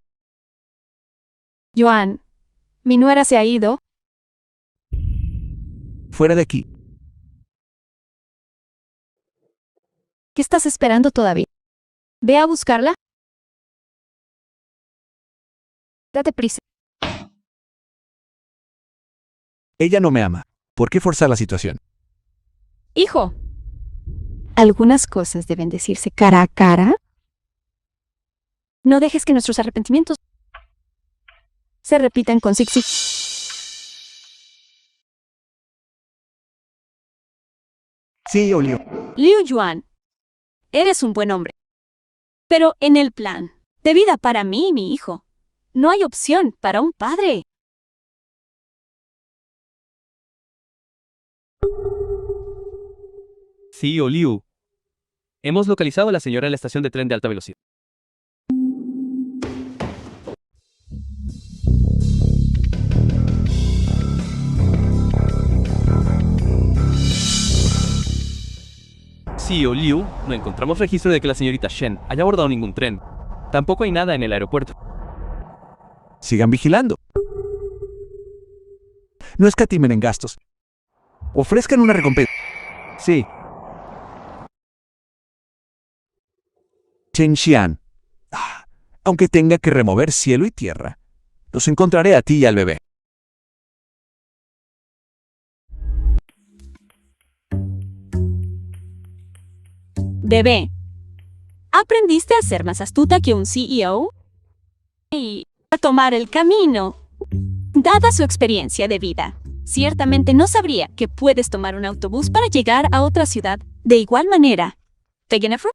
Speaker 3: Joan, mi nuera se ha ido.
Speaker 1: Fuera de aquí.
Speaker 3: ¿Qué estás esperando todavía? Ve a buscarla. Date prisa.
Speaker 1: Ella no me ama. ¿Por qué forzar la situación?
Speaker 5: Hijo,
Speaker 3: Algunas cosas deben decirse cara a cara.
Speaker 5: no dejes que nuestros arrepentimientos
Speaker 3: Se repitan con Sixi.
Speaker 1: Sí, Olio.
Speaker 5: Liu Yuan, eres un buen hombre. Pero en el plan de vida para mí y mi hijo, no hay opción para un padre.
Speaker 2: CEO Liu. Hemos localizado a la señora en la estación de tren de alta velocidad. CEO Liu, no encontramos registro de que la señorita Shen haya abordado ningún tren. Tampoco hay nada en el aeropuerto.
Speaker 1: Sigan vigilando. No escatimen en gastos. Ofrezcan una recompensa. Sí. Chen Xian. Aunque tenga que remover cielo y tierra, los encontraré a ti y al bebé.
Speaker 5: Bebé, ¿aprendiste a ser más astuta que un CEO? Y a tomar el camino. Dada su experiencia de vida, ciertamente no sabría que puedes tomar un autobús para llegar a otra ciudad de igual manera. ¿Jennifer?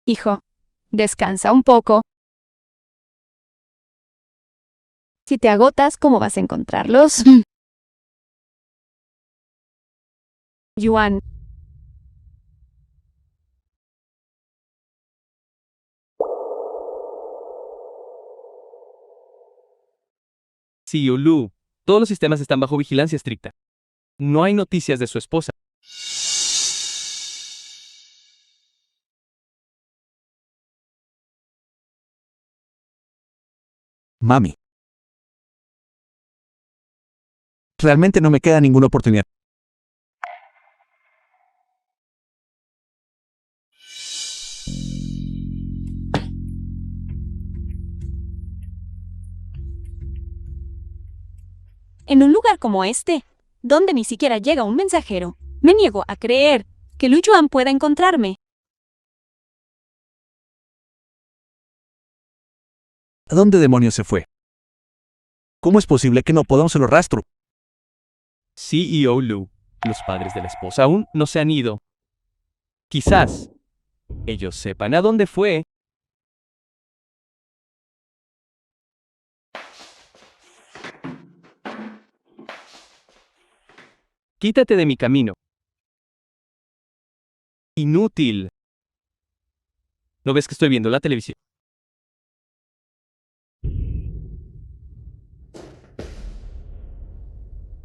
Speaker 3: Hijo, descansa un poco. Si te agotas, ¿cómo vas a encontrarlos? Yuan,
Speaker 2: CEO Liu, todos los sistemas están bajo vigilancia estricta. No hay noticias de su esposa.
Speaker 1: Mami. Realmente no me queda ninguna oportunidad.
Speaker 5: En un lugar como este, donde ni siquiera llega un mensajero, me niego a creer que Liu Yuan pueda encontrarme.
Speaker 1: ¿A dónde demonios se fue? ¿Cómo es posible que no podamos hacerlo rastro?
Speaker 2: CEO Liu, los padres de la esposa aún no se han ido. Quizás ellos sepan a dónde fue. Quítate de mi camino. Inútil. ¿No ves que estoy viendo la televisión?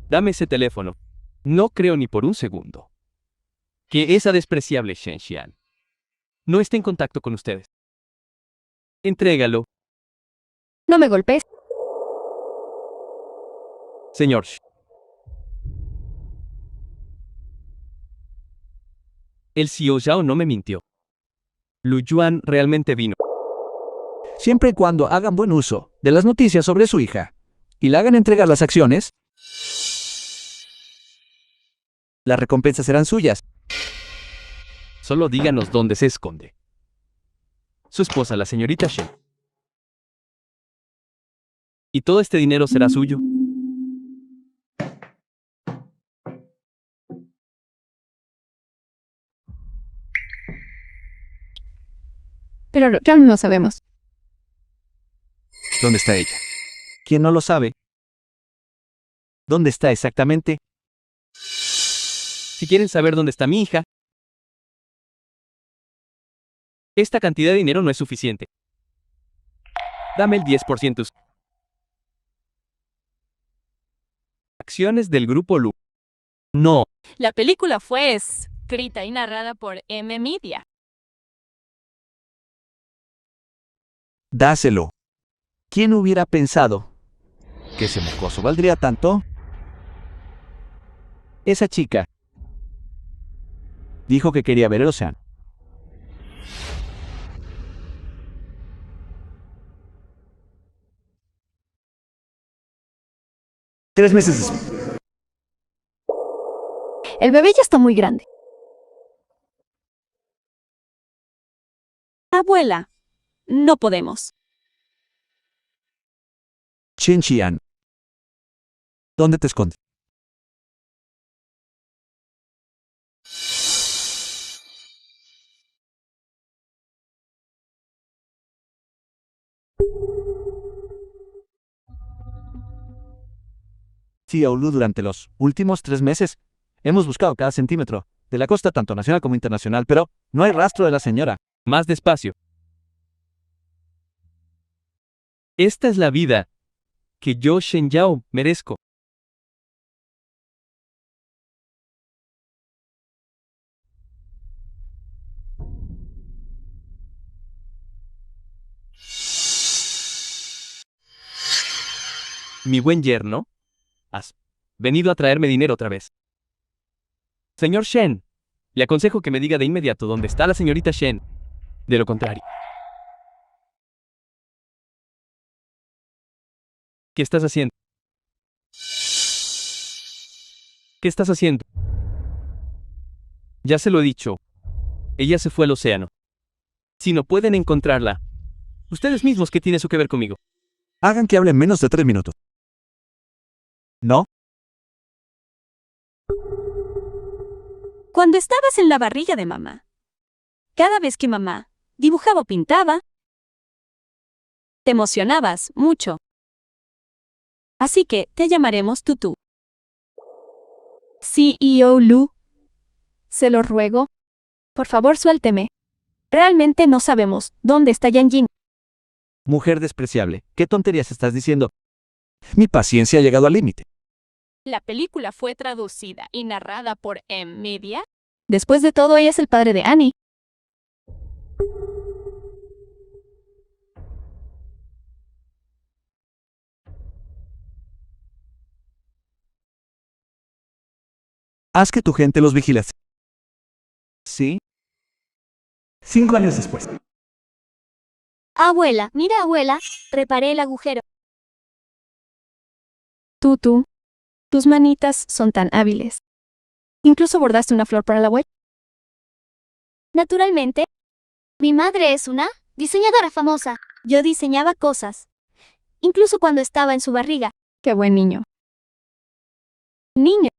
Speaker 2: Dame ese teléfono. No creo ni por un segundo que esa despreciable Shen Xian no esté en contacto con ustedes. Entrégalo,
Speaker 3: no me golpees.
Speaker 2: señor. El CEO Zhao no me mintió. Lu Yuan realmente vino.
Speaker 1: Siempre y cuando hagan buen uso de las noticias sobre su hija y le hagan entregar las acciones, las recompensas serán suyas.
Speaker 2: Solo díganos dónde se esconde su esposa, la señorita Shen. Y todo este dinero será suyo.
Speaker 3: Pero ya no sabemos.
Speaker 1: ¿Dónde está ella? ¿Quién no lo sabe? ¿Dónde está exactamente?
Speaker 2: Si quieren saber dónde está mi hija, esta cantidad de dinero no es suficiente. Dame el 10%. Acciones del grupo Lu. No.
Speaker 5: La película fue escrita y narrada por M. Media.
Speaker 1: Dáselo. ¿Quién hubiera pensado que ese mocoso valdría tanto? Esa chica Dijo que quería ver el océano.
Speaker 4: Tres meses después.
Speaker 3: El bebé ya está muy grande.
Speaker 5: Abuela, no podemos.
Speaker 1: Chen Qian. ¿Dónde te escondes? Sí, Oulu, durante los últimos 3 meses hemos buscado cada centímetro de la costa, tanto nacional como internacional, pero no hay rastro de la señora.
Speaker 2: Más despacio. Esta es la vida que yo, Shen Yao, merezco. Mi buen yerno, has venido a traerme dinero otra vez. Señor Shen, le aconsejo que me diga de inmediato dónde está la señorita Shen. De lo contrario. ¿Qué estás haciendo? ¿Qué estás haciendo? Ya se lo he dicho. Ella se fue al océano. Si no pueden encontrarla, ustedes mismos, ¿qué tiene eso que ver conmigo?
Speaker 1: Hagan que hable en menos de 3 minutos. ¿No?
Speaker 5: Cuando estabas en la barriga de mamá, cada vez que mamá dibujaba o pintaba, te emocionabas mucho. Así que te llamaremos Tutu.
Speaker 3: CEO Lu. Se lo ruego. Por favor, suélteme. Realmente no sabemos dónde está Yan Jin.
Speaker 1: Mujer despreciable, ¿qué tonterías estás diciendo? Mi paciencia ha llegado al límite.
Speaker 5: La película fue traducida y narrada por M-Media.
Speaker 3: Después de todo, ella es el padre de Annie.
Speaker 1: Haz que tu gente los vigile. ¿Sí?
Speaker 4: 5 años después.
Speaker 6: Abuela, mira abuela, reparé el agujero.
Speaker 3: Tutu, tus manitas son tan hábiles. Incluso bordaste una flor para la web.
Speaker 6: Naturalmente. Mi madre es una diseñadora famosa. Yo diseñaba cosas. Incluso cuando estaba en su barriga.
Speaker 3: Qué buen niño.
Speaker 5: Niño,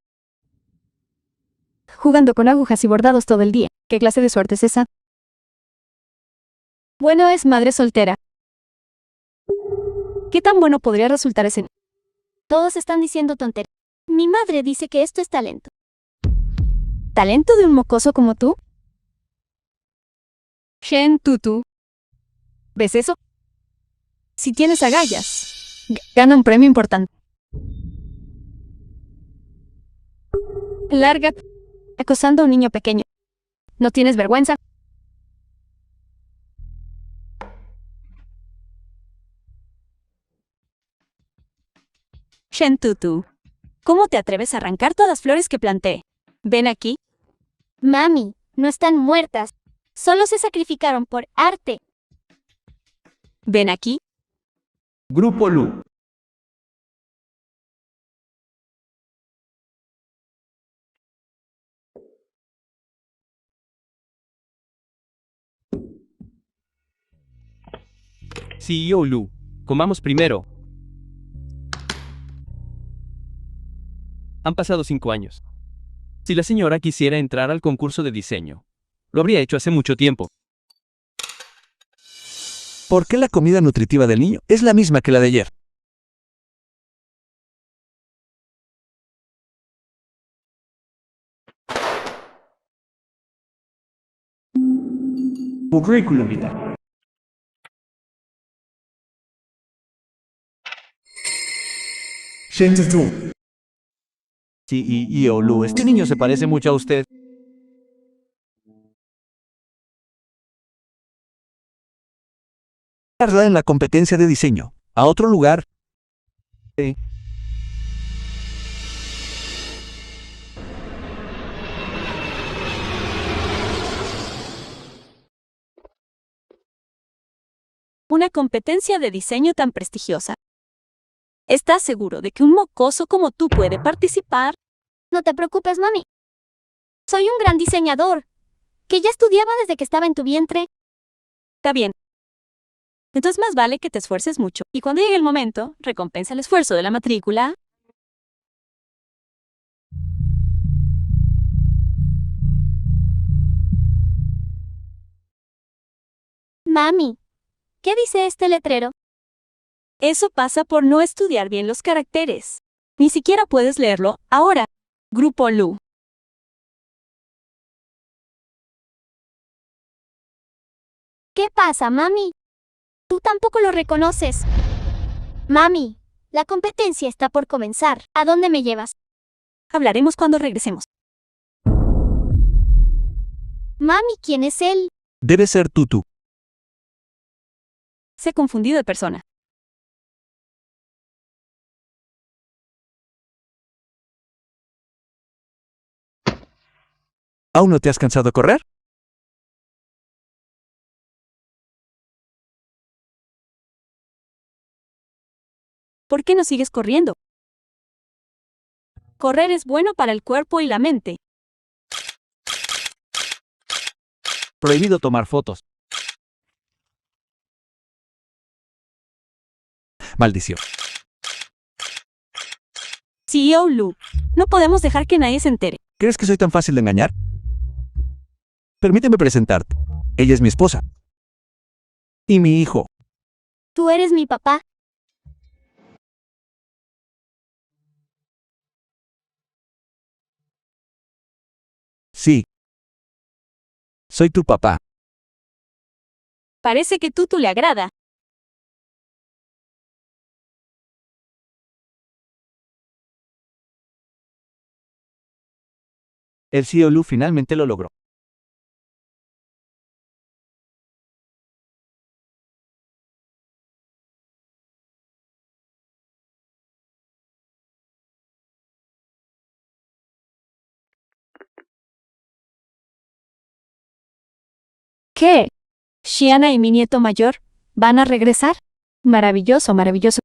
Speaker 3: Jugando con agujas y bordados todo el día. ¿Qué clase de suerte es esa? Bueno, es madre soltera. ¿Qué tan bueno podría resultar ese?
Speaker 6: Todos están diciendo tonterías. Mi madre dice que esto es talento.
Speaker 3: ¿Talento de un mocoso como tú? Shen Tutu. ¿Ves eso? Si tienes agallas, gana un premio importante. Lárgate. Acosando a un niño pequeño. ¿No tienes vergüenza?
Speaker 5: Shen Tutu. ¿Cómo te atreves a arrancar todas las flores que planté? Ven aquí.
Speaker 6: Mami, no están muertas. Solo se sacrificaron por arte.
Speaker 5: Ven aquí.
Speaker 4: Grupo Lu.
Speaker 2: CEO Lu, comamos primero. Han pasado 5 años. Si la señora quisiera entrar al concurso de diseño, lo habría hecho hace mucho tiempo.
Speaker 1: ¿Por qué la comida nutritiva del niño es la misma que la de ayer?
Speaker 4: Currículum vitae. Shen Tutu.
Speaker 1: Sí, y Olu, este niño se parece mucho a usted. En la competencia de diseño. A otro lugar. Sí.
Speaker 5: una competencia de diseño tan prestigiosa. ¿Estás seguro de que un mocoso como tú puede participar?
Speaker 6: No te preocupes, mami. Soy un gran diseñador, que ya estudiaba desde que estaba en tu vientre.
Speaker 5: Está bien. Entonces más vale que te esfuerces mucho. Y cuando llegue el momento, recompensa el esfuerzo de la matrícula.
Speaker 6: Mami, ¿qué dice este letrero?
Speaker 5: Eso pasa por no estudiar bien los caracteres. Ni siquiera puedes leerlo ahora. Grupo Lu.
Speaker 6: ¿Qué pasa, mami? Tú tampoco lo reconoces. Mami, la competencia está por comenzar. ¿A dónde me llevas?
Speaker 5: Hablaremos cuando regresemos.
Speaker 6: Mami, ¿quién es él?
Speaker 1: Debe ser Tutu.
Speaker 5: Se ha confundido de persona.
Speaker 1: ¿Aún no te has cansado de correr?
Speaker 5: ¿Por qué no sigues corriendo? Correr es bueno para el cuerpo y la mente.
Speaker 1: Prohibido tomar fotos. Maldición.
Speaker 5: CEO Lu, no podemos dejar que nadie se entere.
Speaker 1: ¿Crees que soy tan fácil de engañar? Permíteme presentarte. Ella es mi esposa. Y mi hijo.
Speaker 6: Tú eres mi papá.
Speaker 1: Sí. Soy tu papá.
Speaker 5: Parece que Tutu le agrada.
Speaker 1: El CEO Lu finalmente lo logró.
Speaker 5: ¿Qué? ¿Shiana y mi nieto mayor van a regresar? Maravilloso, maravilloso.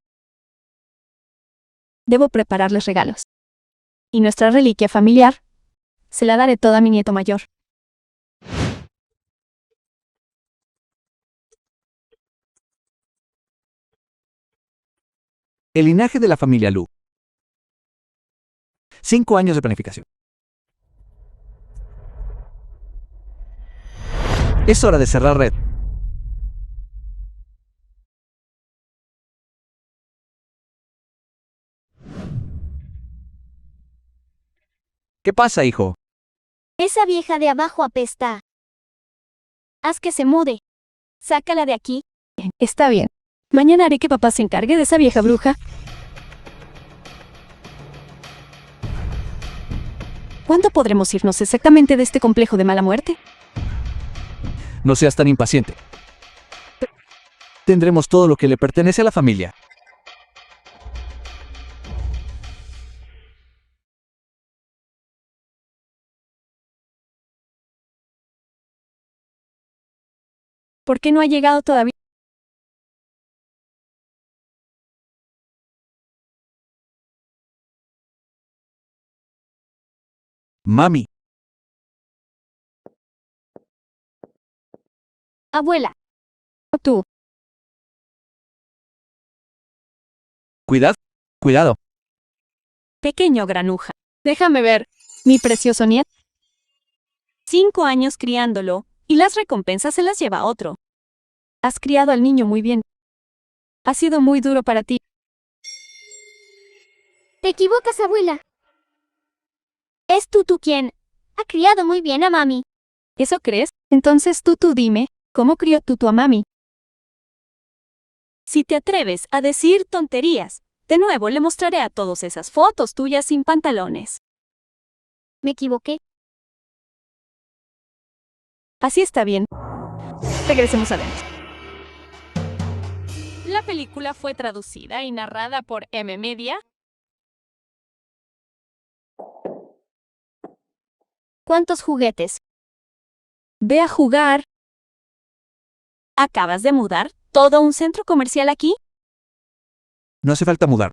Speaker 5: Debo prepararles regalos. Y nuestra reliquia familiar se la daré toda a mi nieto mayor.
Speaker 1: El linaje de la familia Lu. 5 años de planificación. Es hora de cerrar red. ¿Qué pasa, hijo?
Speaker 6: Esa vieja de abajo apesta. Haz que se mude.
Speaker 5: Sácala de aquí. Está bien. Mañana haré que papá se encargue de esa vieja bruja. ¿Cuándo podremos irnos exactamente de este complejo de mala muerte?
Speaker 1: No seas tan impaciente. Tendremos todo lo que le pertenece a la familia.
Speaker 5: ¿Por qué no ha llegado todavía?
Speaker 1: Mami,
Speaker 6: Abuela,
Speaker 5: Tú.
Speaker 1: cuidado.
Speaker 5: Pequeño granuja. Déjame ver. Mi precioso nieto. 5 años criándolo, y las recompensas se las lleva otro. Has criado al niño muy bien. Ha sido muy duro para ti.
Speaker 6: te equivocas, abuela. Es tú quien ha criado muy bien a mami.
Speaker 5: ¿Eso crees? Entonces tú dime, ¿cómo crió tú a mami? Si te atreves a decir tonterías, de nuevo le mostraré a todos esas fotos tuyas sin pantalones.
Speaker 6: Me equivoqué.
Speaker 5: Así está bien. Regresemos adentro. La película fue traducida y narrada por M Media.
Speaker 6: ¿Cuántos juguetes?
Speaker 5: Ve a jugar. ¿Acabas de mudar? ¿Todo un centro comercial aquí?
Speaker 1: No hace falta mudar.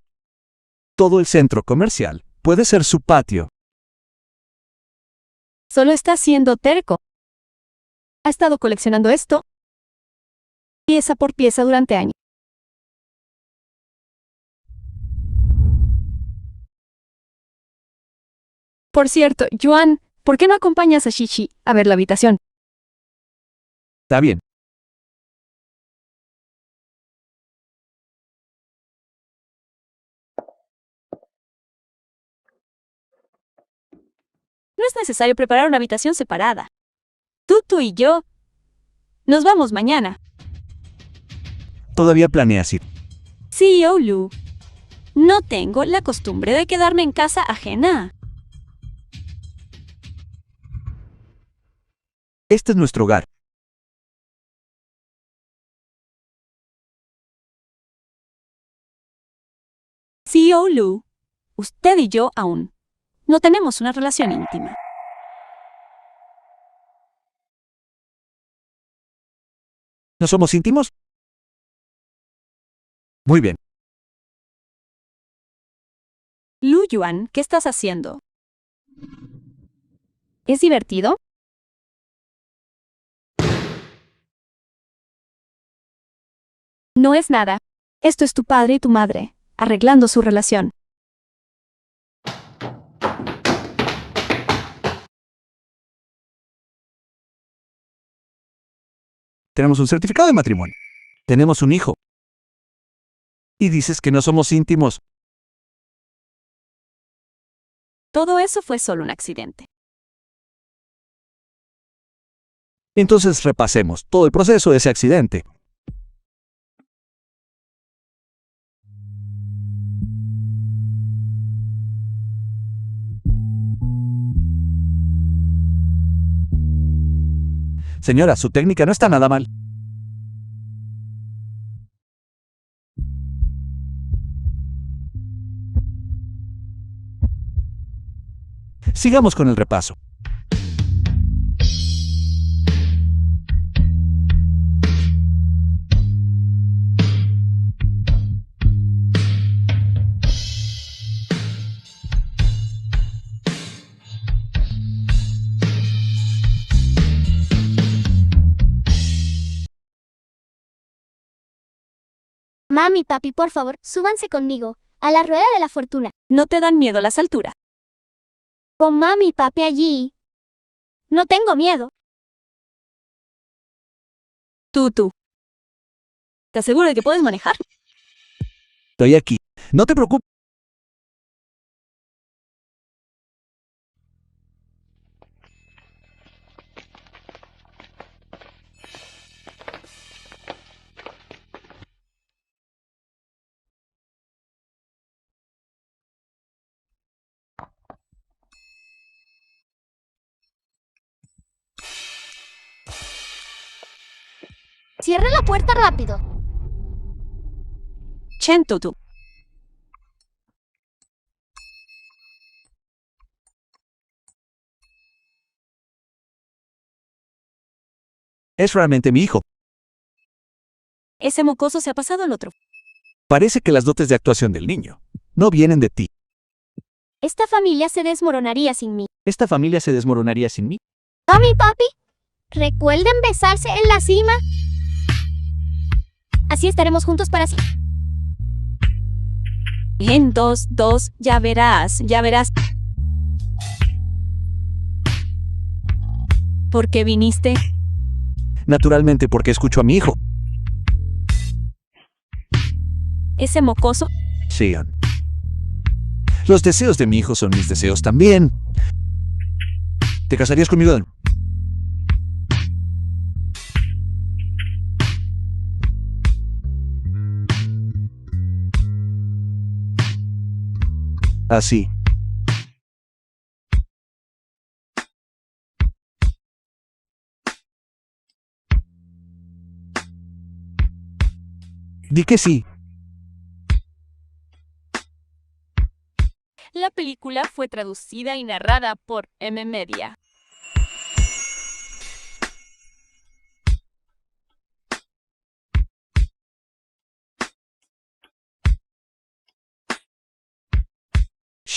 Speaker 1: Todo el centro comercial puede ser su patio.
Speaker 3: Solo está siendo terco. Ha estado coleccionando esto pieza por pieza durante años. Por cierto, Joan, ¿por qué no acompañas a Shishi a ver la habitación?
Speaker 1: Está bien.
Speaker 5: No es necesario preparar una habitación separada. Tú y yo nos vamos mañana.
Speaker 1: Todavía planeas ir.
Speaker 5: Sí, Lu. No tengo la costumbre de quedarme en casa ajena.
Speaker 1: Este es nuestro hogar.
Speaker 5: Sí, Lu. Usted y yo aún no tenemos una relación íntima.
Speaker 1: ¿No somos íntimos? Muy bien.
Speaker 5: Lu Yuan, ¿qué estás haciendo?
Speaker 3: ¿Es divertido? No es nada. Esto es tu padre y tu madre, arreglando su relación.
Speaker 1: Tenemos un certificado de matrimonio. Tenemos un hijo. Y dices que no somos íntimos.
Speaker 5: Todo eso fue solo un accidente.
Speaker 1: Entonces repasemos todo el proceso de ese accidente. Señora, su técnica no está nada mal. Sigamos con el repaso.
Speaker 6: Mami, papi, por favor, súbanse conmigo a la rueda de la fortuna.
Speaker 5: ¿No te dan miedo las alturas?
Speaker 6: Con mami y papi allí. No tengo miedo.
Speaker 5: Tú. ¿Te aseguro de que puedes manejar?
Speaker 1: Estoy aquí. No te preocupes.
Speaker 6: Cierra la puerta rápido.
Speaker 5: Chen, tú.
Speaker 1: Es realmente mi hijo.
Speaker 5: Ese mocoso se ha pasado al otro.
Speaker 1: Parece que las dotes de actuación del niño no vienen de ti.
Speaker 6: Esta familia se desmoronaría sin mí.
Speaker 1: Esta familia se desmoronaría sin mí.
Speaker 6: Mami y papi, recuerden besarse en la cima. Así estaremos juntos para siempre.
Speaker 5: En 2, ya verás. ¿Por qué viniste?
Speaker 1: Naturalmente porque escucho a mi hijo.
Speaker 5: Ese mocoso.
Speaker 1: Sean. Los deseos de mi hijo son mis deseos también. ¿Te casarías conmigo, Dan? Así. Di que sí.
Speaker 5: La película fue traducida y narrada por M Media.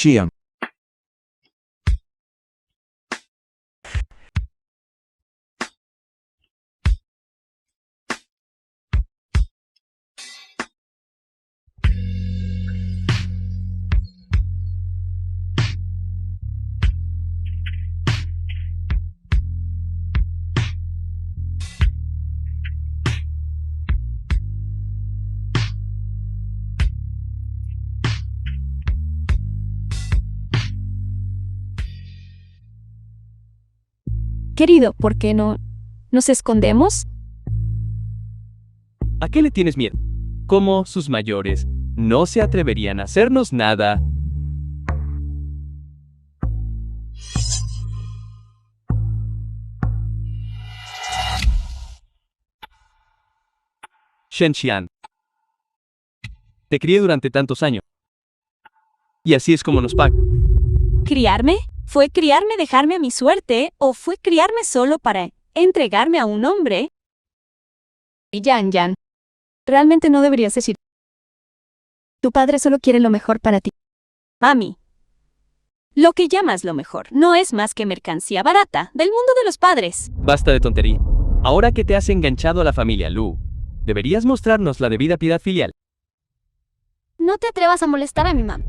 Speaker 1: Xian.
Speaker 3: Querido, ¿por qué no nos escondemos?
Speaker 2: ¿A qué le tienes miedo? Como sus mayores no se atreverían a hacernos nada. Shen Xian. Te crié durante tantos años. Y así es como nos pagan.
Speaker 5: ¿Criarme? ¿Fue criarme dejarme a mi suerte o fue criarme solo para entregarme a un hombre?
Speaker 3: Y Yan, realmente no deberías decir. Tu padre solo quiere lo mejor para ti.
Speaker 5: Mami, lo que llamas lo mejor no es más que mercancía barata del mundo de los padres.
Speaker 2: Basta de tontería. Ahora que te has enganchado a la familia Lu, deberías mostrarnos la debida piedad filial.
Speaker 6: No te atrevas a molestar a mi mamá.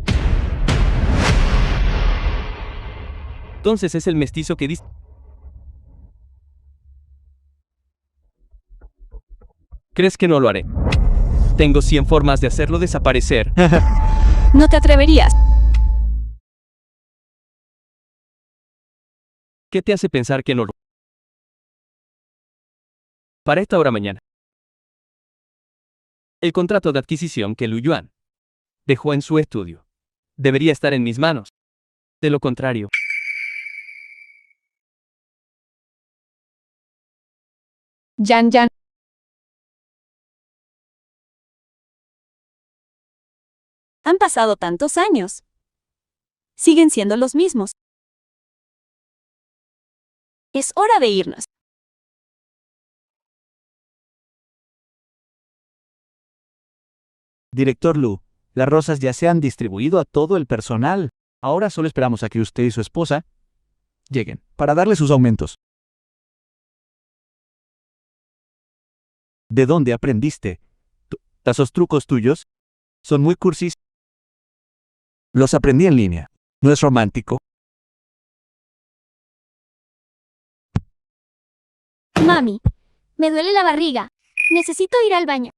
Speaker 2: Entonces es el mestizo que diste. ¿Crees que no lo haré? Tengo 100 formas de hacerlo desaparecer.
Speaker 5: No te atreverías.
Speaker 2: ¿Qué te hace pensar que no lo? Para esta hora mañana. El contrato de adquisición que Lu Yuan dejó en su estudio debería estar en mis manos. De lo contrario,
Speaker 3: Yan,
Speaker 5: Han pasado tantos años. Siguen siendo los mismos. Es hora de irnos.
Speaker 1: Director Lu, las rosas ya se han distribuido a todo el personal. Ahora solo esperamos a que usted y su esposa lleguen para darle sus aumentos. ¿De dónde aprendiste? ¿Esos trucos tuyos? Son muy cursis. Los aprendí en línea. ¿No es romántico?
Speaker 6: Mami, me duele la barriga. Necesito ir al baño.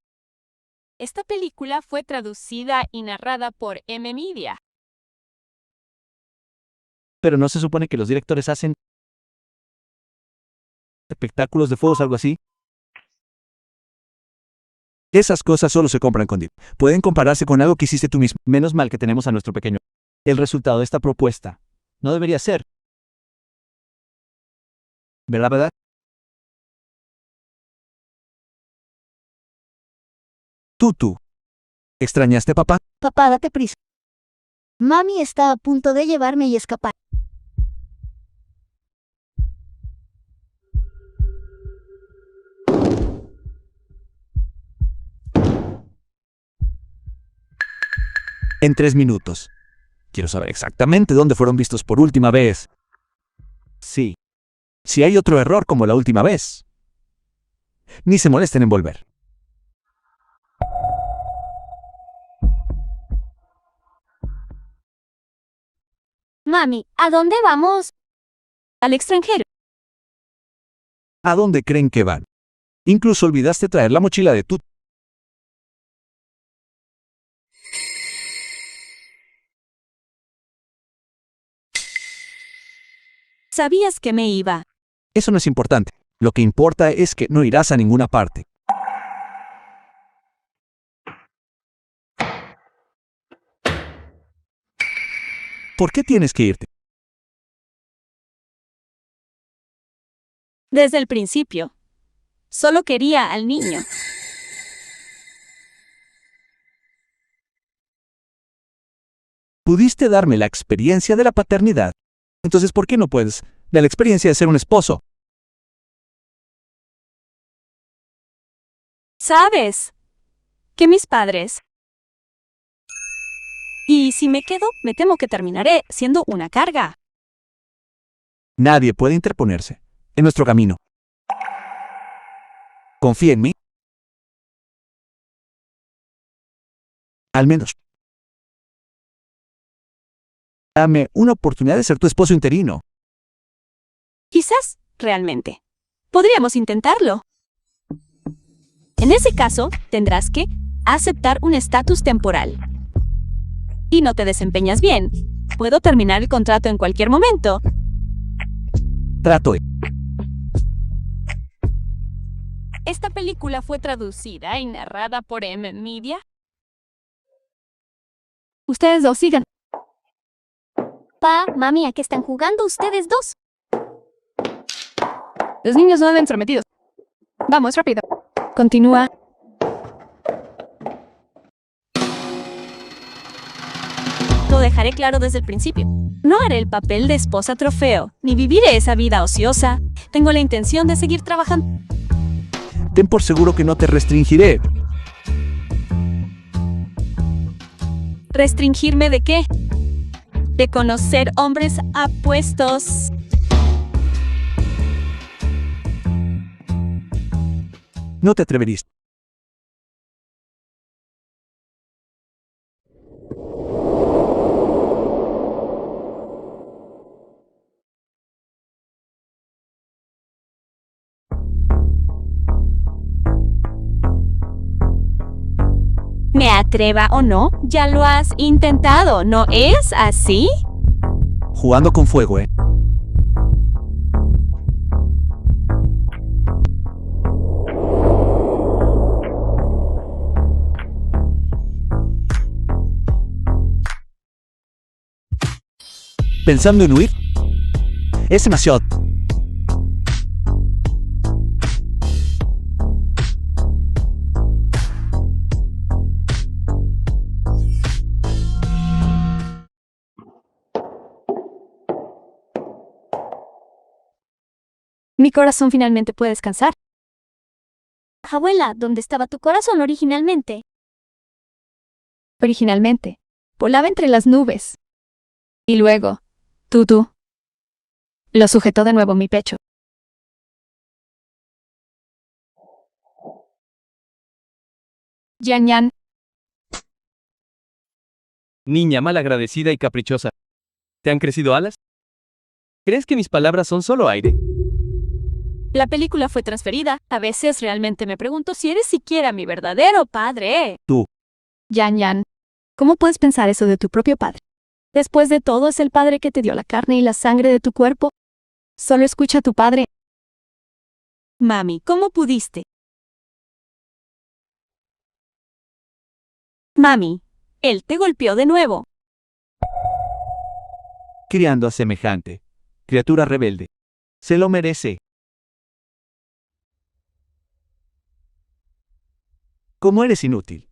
Speaker 5: Esta película fue traducida y narrada por M. Media.
Speaker 1: Pero no se supone que los directores hacen espectáculos de fuegos, algo así. Esas cosas solo se compran con dinero. Pueden compararse con algo que hiciste tú mismo. Menos mal que tenemos a nuestro pequeño. El resultado de esta propuesta no debería ser. ¿Verdad? Tú. ¿Extrañaste, papá?
Speaker 6: Papá, date prisa. Mami está a punto de llevarme y escapar.
Speaker 1: En 3 minutos. Quiero saber exactamente dónde fueron vistos por última vez. Sí. Si hay otro error como la última vez, ni se molesten en volver.
Speaker 6: Mami, ¿a dónde vamos?
Speaker 5: Al extranjero.
Speaker 1: ¿A dónde creen que van? Incluso olvidaste traer la mochila de tu...
Speaker 5: Sabías que me iba.
Speaker 1: Eso no es importante. Lo que importa es que no irás a ninguna parte. ¿Por qué tienes que irte?
Speaker 5: Desde el principio. Solo quería al niño.
Speaker 1: Pudiste darme la experiencia de la paternidad. Entonces, ¿por qué no puedes dar la experiencia de ser un esposo?
Speaker 5: ¿Sabes? Que mis padres Y si me quedo, me temo que terminaré siendo una carga.
Speaker 1: Nadie puede interponerse en nuestro camino. Confía en mí. Al menos. Dame una oportunidad de ser tu esposo interino.
Speaker 5: Quizás, realmente. Podríamos intentarlo. En ese caso, tendrás que aceptar un estatus temporal. Y no te desempeñas bien. Puedo terminar el contrato en cualquier momento.
Speaker 1: Trato.
Speaker 5: Esta película fue traducida y narrada por M-Media.
Speaker 3: Ustedes dos sigan.
Speaker 6: Pa, mami, ¿a qué están jugando ustedes dos?
Speaker 3: Los niños no deben ser metidos. Vamos, rápido. Continúa.
Speaker 5: Lo dejaré claro desde el principio. No haré el papel de esposa trofeo, ni viviré esa vida ociosa. Tengo la intención de seguir trabajando.
Speaker 1: Ten por seguro que no te restringiré.
Speaker 5: ¿Restringirme de qué? De conocer hombres apuestos.
Speaker 1: No te atreverías.
Speaker 5: Me atreva o no, ya lo has intentado, ¿no es así?
Speaker 1: Jugando con fuego, ¿eh? ¿Pensando en huir? Es demasiado.
Speaker 3: Mi corazón finalmente puede descansar.
Speaker 6: Abuela, ¿dónde estaba tu corazón originalmente?
Speaker 3: Originalmente, volaba entre las nubes. Y luego, tú. Lo sujetó de nuevo mi pecho. Yan.
Speaker 2: Niña malagradecida y caprichosa. ¿Te han crecido alas? ¿Crees que mis palabras son solo aire?
Speaker 5: La película fue transferida. A veces realmente me pregunto si eres siquiera mi verdadero padre.
Speaker 3: Yan. ¿Cómo puedes pensar eso de tu propio padre? Después de todo, es el padre que te dio la carne y la sangre de tu cuerpo. Solo escucha a tu padre.
Speaker 5: Mami, ¿cómo pudiste? Mami, él te golpeó de nuevo.
Speaker 1: Criando a semejante criatura rebelde. Se lo merece. Como eres inútil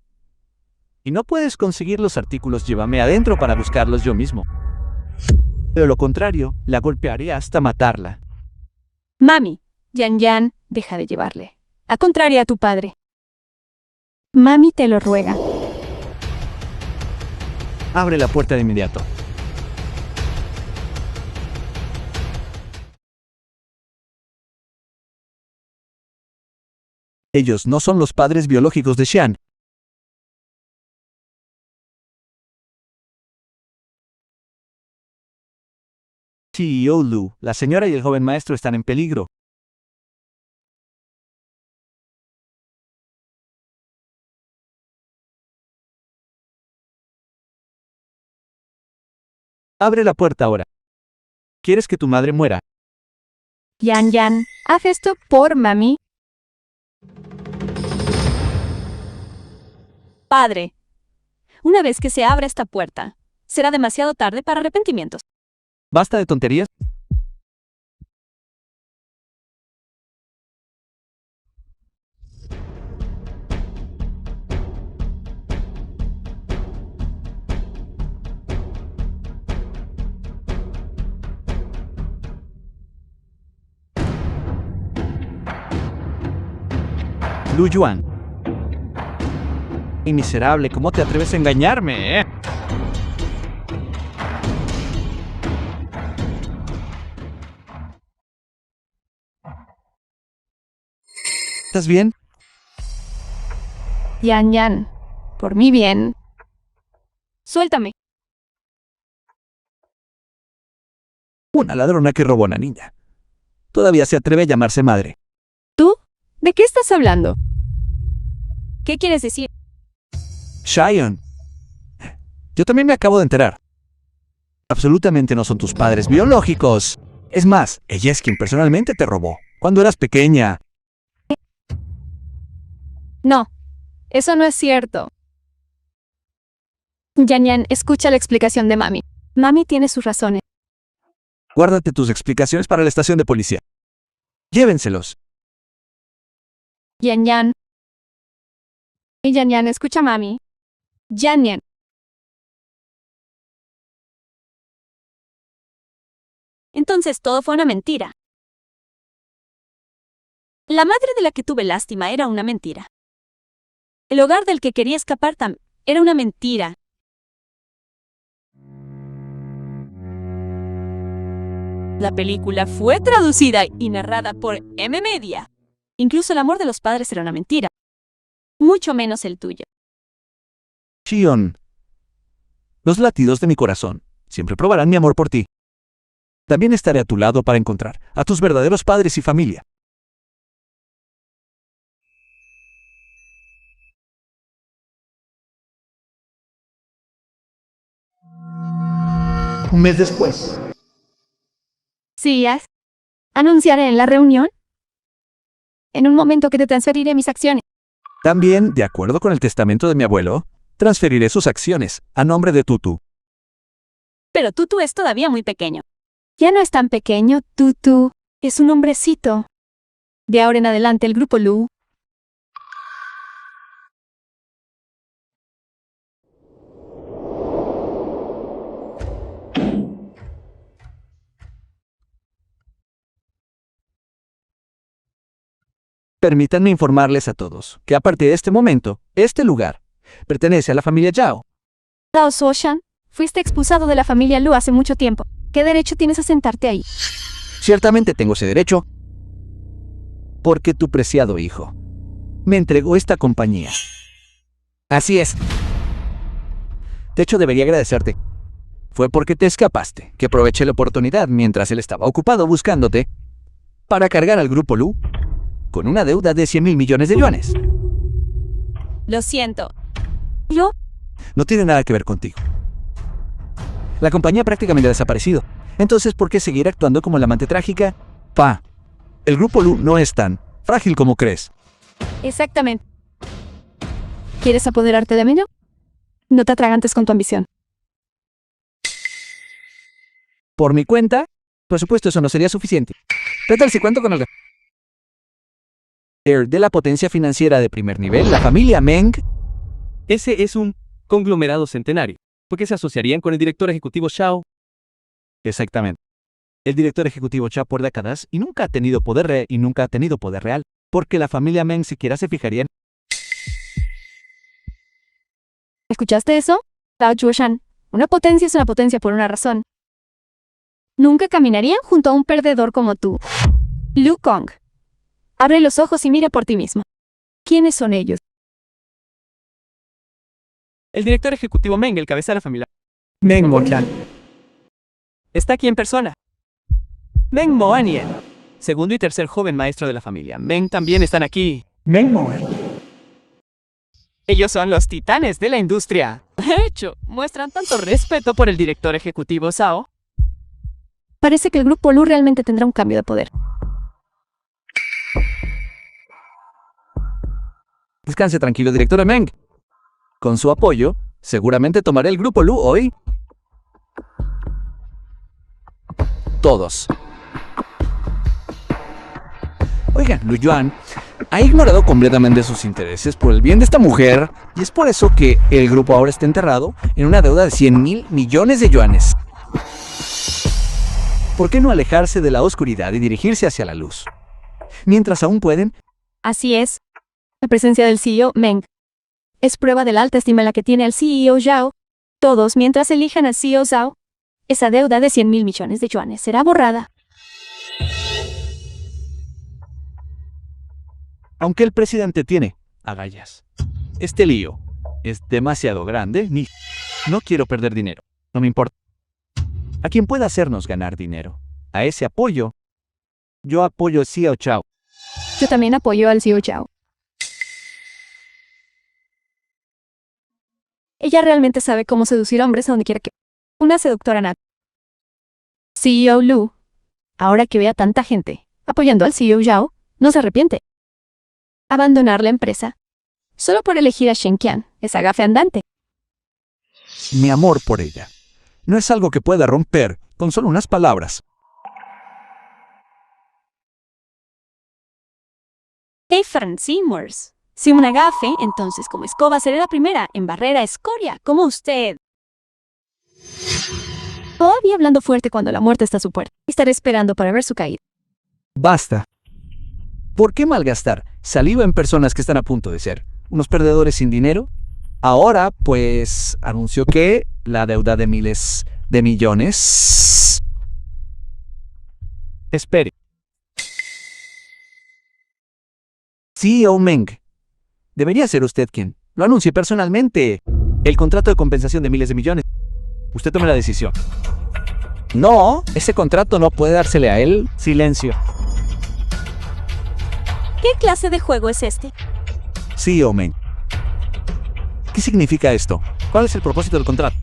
Speaker 1: y no puedes conseguir los artículos, llévame adentro para buscarlos yo mismo. De lo contrario, la golpearé hasta matarla.
Speaker 5: Mami,
Speaker 3: Yan, deja de llevarle. A contraria a tu padre. Mami te lo ruega.
Speaker 1: Abre la puerta de inmediato. Ellos no son los padres biológicos de Xian. CEO Lu, la señora y el joven maestro están en peligro. Abre la puerta ahora. ¿Quieres que tu madre muera?
Speaker 3: Yan, haz esto por mami.
Speaker 5: padre. Una vez que se abra esta puerta, será demasiado tarde para arrepentimientos.
Speaker 1: Basta de tonterías. Lu Yuan. Y miserable, ¿cómo te atreves a engañarme, ¿Estás bien?
Speaker 3: Yan Yan, por mi bien.
Speaker 5: Suéltame.
Speaker 1: Una ladrona que robó a una niña. Todavía se atreve a llamarse madre.
Speaker 3: ¿Tú? ¿De qué estás hablando?
Speaker 5: ¿Qué quieres decir?
Speaker 1: Cheyenne. Yo también me acabo de enterar. Absolutamente no son tus padres biológicos. Es más, ella es quien personalmente te robó. Cuando eras pequeña.
Speaker 3: No, eso no es cierto. Yan Yan, escucha la explicación de Mami. Mami tiene sus razones.
Speaker 1: Guárdate tus explicaciones para la estación de policía. Llévenselos.
Speaker 3: Yan Yan. Y Yan Yan, escucha a Mami. Yan Yan.
Speaker 5: Entonces todo fue una mentira. La madre de la que tuve lástima era una mentira. El hogar del que quería escapar era una mentira. La película fue traducida y narrada por M-Media. Incluso el amor de los padres era una mentira. Mucho menos el tuyo.
Speaker 1: Cheyenne. Los latidos de mi corazón siempre probarán mi amor por ti. También estaré a tu lado para encontrar a tus verdaderos padres y familia.
Speaker 4: Un mes después.
Speaker 3: Sí, anunciaré en la reunión. En un momento que te transferiré mis acciones.
Speaker 1: También, de acuerdo con el testamento de mi abuelo, transferiré sus acciones a nombre de Tutu.
Speaker 5: Pero Tutu es todavía muy pequeño.
Speaker 3: Ya no es tan pequeño, Tutu. Es un hombrecito. De ahora en adelante el grupo Lu.
Speaker 1: Permítanme informarles a todos que a partir de este momento, este lugar pertenece a la familia Zhao.
Speaker 3: Zhao Suoshan, fuiste expulsado de la familia Lu hace mucho tiempo. ¿Qué derecho tienes a sentarte ahí?
Speaker 1: Ciertamente tengo ese derecho, porque tu preciado hijo me entregó esta compañía. Así es. De hecho, debería agradecerte. Fue porque te escapaste que aproveché la oportunidad mientras él estaba ocupado buscándote para cargar al grupo Lu con una deuda de 100.000 millones de yuanes.
Speaker 5: Lo siento.
Speaker 1: No tiene nada que ver contigo. La compañía prácticamente ha desaparecido. Entonces, ¿por qué seguir actuando como la amante trágica? Pa, el grupo Lu no es tan frágil como crees.
Speaker 3: Exactamente. ¿Quieres apoderarte de mí, no? No te atragantes con tu ambición.
Speaker 1: Por mi cuenta, por supuesto, eso no sería suficiente. ¿Qué tal si cuento con el de la potencia financiera de primer nivel, la familia Meng?
Speaker 2: Ese es un conglomerado centenario, porque se asociarían con el director ejecutivo Shao.
Speaker 1: Exactamente. El director ejecutivo Cha por décadas y nunca ha tenido poder real, porque la familia Meng siquiera se fijaría en...
Speaker 3: ¿Escuchaste eso? Zhao Chuoshan, una potencia es una potencia por una razón. Nunca caminarían junto a un perdedor como tú. Lu Kong. Abre los ojos y mira por ti mismo. ¿Quiénes son ellos?
Speaker 2: El director ejecutivo Meng, el cabeza de la familia,
Speaker 4: Meng Motian.
Speaker 2: está aquí en persona. Meng Moanien, segundo y tercer joven maestro de la familia Meng, también están aquí.
Speaker 4: Meng Moen.
Speaker 2: Ellos son los titanes de la industria. De hecho, muestran tanto respeto por el director ejecutivo Zhao.
Speaker 3: Parece que el grupo Lu realmente tendrá un cambio de poder.
Speaker 1: Descanse tranquilo, directora Meng. Con su apoyo, seguramente tomaré el grupo Lu hoy. Todos. Oigan, Lu Yuan ha ignorado completamente sus intereses por el bien de esta mujer y es por eso que el grupo ahora está enterrado en una deuda de 100.000 millones de yuanes. ¿Por qué no alejarse de la oscuridad y dirigirse hacia la luz? Mientras aún pueden.
Speaker 3: Así es. La presencia del CEO Meng es prueba de la alta estima en la que tiene al CEO Zhao. Todos, mientras elijan al CEO Zhao, esa deuda de 100.000 millones de yuanes será borrada.
Speaker 1: Aunque el presidente tiene agallas. Este lío es demasiado grande, no quiero perder dinero. No me importa. A quien pueda hacernos ganar dinero. A ese apoyo. Yo apoyo Xiao Chao.
Speaker 3: Yo también apoyo al CEO Chao. Ella realmente sabe cómo seducir hombres a donde quiera que. Una seductora nat. CEO Lu. Ahora que ve a tanta gente apoyando al CEO Zhao, no se arrepiente. Abandonar la empresa. Solo por elegir a Shen Qian, esa gafe andante.
Speaker 1: Mi amor por ella no es algo que pueda romper con solo unas palabras.
Speaker 5: Hey, Fran Seymours. Si una gafe, entonces como escoba seré la primera en barrer a escoria, como usted.
Speaker 3: Todavía hablando fuerte cuando la muerte está a su puerta. Estaré esperando para ver su caída.
Speaker 1: Basta. ¿Por qué malgastar saliva en personas que están a punto de ser unos perdedores sin dinero? Ahora, pues, anunció que la deuda de miles de millones... Espere. CEO Meng, debería ser usted quien lo anuncie personalmente. El contrato de compensación de miles de millones. Usted tome la decisión. No, ese contrato no puede dársele a él. Silencio.
Speaker 5: ¿Qué clase de juego es este?
Speaker 1: CEO Meng. ¿Qué significa esto? ¿Cuál es el propósito del contrato?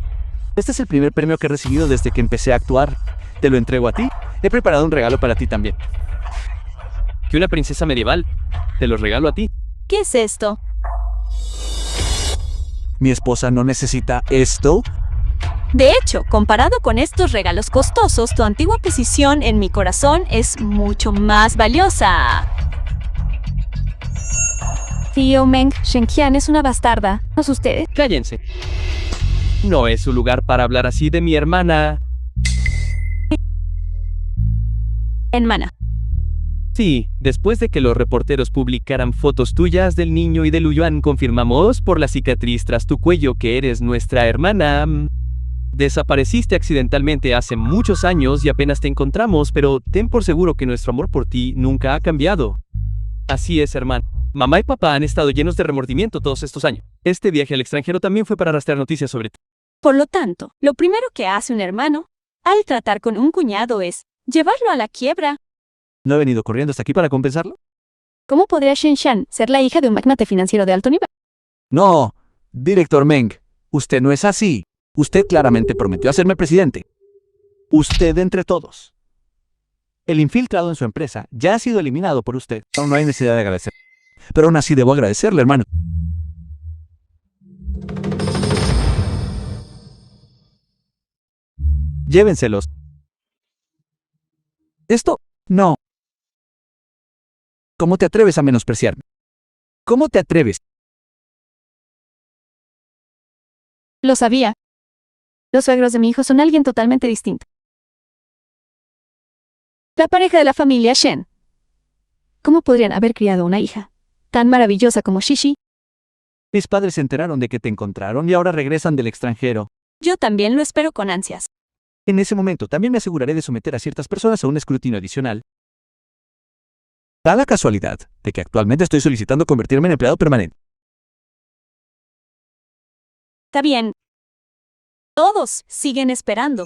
Speaker 1: Este es el primer premio que he recibido desde que empecé a actuar. Te lo entrego a ti. He preparado un regalo para ti también.
Speaker 2: Que una princesa medieval. Te lo regalo a ti.
Speaker 5: ¿Qué es esto?
Speaker 1: Mi esposa no necesita esto.
Speaker 5: De hecho, comparado con estos regalos costosos, tu antigua posición en mi corazón es mucho más valiosa.
Speaker 3: CEO Meng, Shen Qian es una bastarda. ¿No es usted?
Speaker 2: Cállense. No es su lugar para hablar así de mi hermana.
Speaker 5: Hermana.
Speaker 2: Sí, después de que los reporteros publicaran fotos tuyas del niño y de Lu Yuan, confirmamos por la cicatriz tras tu cuello que eres nuestra hermana. Desapareciste accidentalmente hace muchos años y apenas te encontramos, pero ten por seguro que nuestro amor por ti nunca ha cambiado. Así es, hermano. Mamá y papá han estado llenos de remordimiento todos estos años. Este viaje al extranjero también fue para rastrear noticias sobre ti.
Speaker 5: Por lo tanto, lo primero que hace un hermano al tratar con un cuñado es llevarlo a la quiebra.
Speaker 1: ¿No he venido corriendo hasta aquí para compensarlo?
Speaker 3: ¿Cómo podría Shen Qian ser la hija de un magnate financiero de alto nivel?
Speaker 1: No, director Meng, usted no es así. Usted claramente prometió hacerme presidente. Usted entre todos. El infiltrado en su empresa ya ha sido eliminado por usted. No hay necesidad de agradecer. Pero aún así debo agradecerle, hermano. Llévenselos. Esto, no. ¿Cómo te atreves a menospreciarme? ¿Cómo te atreves?
Speaker 3: Lo sabía. Los suegros de mi hijo son alguien totalmente distinto. La pareja de la familia Shen. ¿Cómo podrían haber criado una hija tan maravillosa como Shishi?
Speaker 1: Mis padres se enteraron de que te encontraron y ahora regresan del extranjero.
Speaker 5: Yo también lo espero con ansias.
Speaker 1: En ese momento también me aseguraré de someter a ciertas personas a un escrutinio adicional. Da la casualidad de que actualmente estoy solicitando convertirme en empleado permanente.
Speaker 5: Está bien. Todos siguen esperando.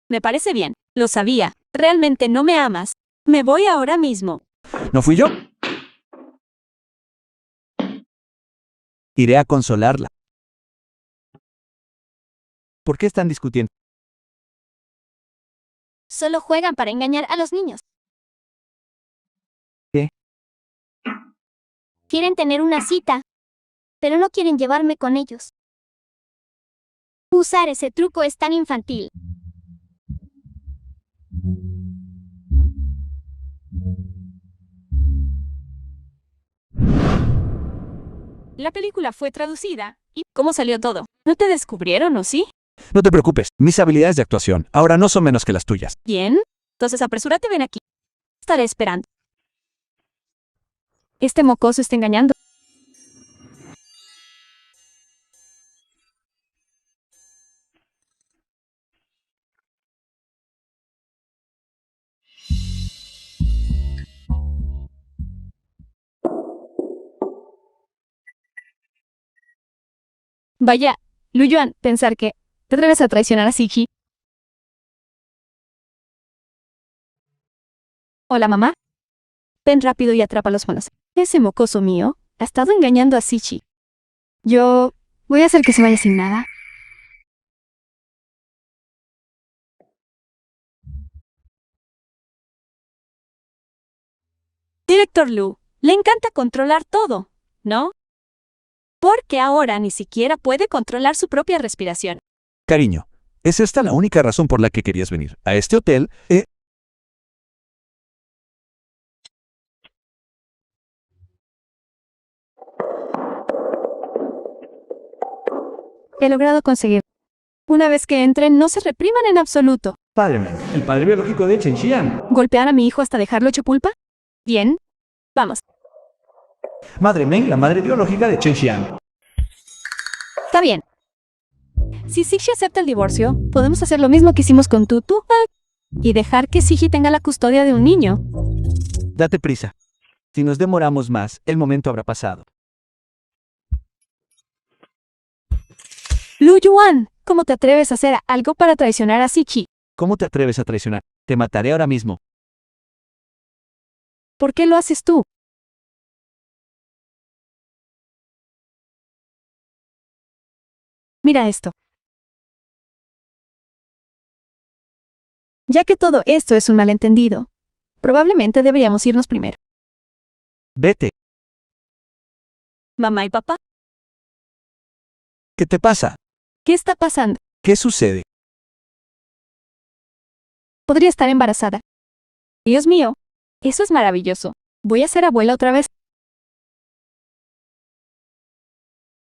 Speaker 5: Me parece bien. Lo sabía. Realmente no me amas. Me voy ahora mismo.
Speaker 1: ¿No fui yo? Iré a consolarla. ¿Por qué están discutiendo?
Speaker 6: Solo juegan para engañar a los niños.
Speaker 1: ¿Qué?
Speaker 6: Quieren tener una cita, pero no quieren llevarme con ellos. Usar ese truco es tan infantil.
Speaker 5: La película fue traducida. ¿Y cómo salió todo? ¿No te descubrieron o sí?
Speaker 1: No te preocupes, mis habilidades de actuación ahora no son menos que las tuyas.
Speaker 5: Bien. Entonces apresúrate, ven aquí. Estaré esperando.
Speaker 3: Este mocoso está engañando. Vaya, Luyuan, pensar que te atreves a traicionar a Siji. Hola, mamá. Ven rápido y atrapa los manos. Ese mocoso mío ha estado engañando a Sichi. Yo voy a hacer que se vaya sin nada.
Speaker 5: Director Lu, le encanta controlar todo, ¿no? Porque ahora ni siquiera puede controlar su propia respiración.
Speaker 1: Cariño, ¿es esta la única razón por la que querías venir a este hotel?
Speaker 3: He logrado conseguir. Una vez que entren, no se repriman en absoluto.
Speaker 4: Padre Meng, el padre biológico de Chen Xian.
Speaker 3: ¿Golpear a mi hijo hasta dejarlo hecho pulpa? Bien. Vamos.
Speaker 4: Madre Meng, la madre biológica de Chen Xian.
Speaker 3: Está bien. Si Siji acepta el divorcio, podemos hacer lo mismo que hicimos con Tutu y dejar que Siji tenga la custodia de un niño.
Speaker 1: Date prisa. Si nos demoramos más, el momento habrá pasado.
Speaker 3: Lu Yuan, ¿cómo te atreves a hacer algo para traicionar a Siji?
Speaker 1: ¿Cómo te atreves a traicionar? Te mataré ahora mismo.
Speaker 3: ¿Por qué lo haces tú? Mira esto. Ya que todo esto es un malentendido, probablemente deberíamos irnos primero.
Speaker 1: Vete.
Speaker 5: Mamá y papá,
Speaker 1: ¿Qué te pasa?
Speaker 3: ¿Qué está pasando?
Speaker 1: ¿Qué sucede?
Speaker 3: Podría estar embarazada. Dios mío, eso es maravilloso. Voy a ser abuela otra vez.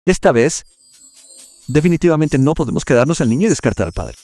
Speaker 1: Esta vez, definitivamente no podemos quedarnos al niño y descartar al padre.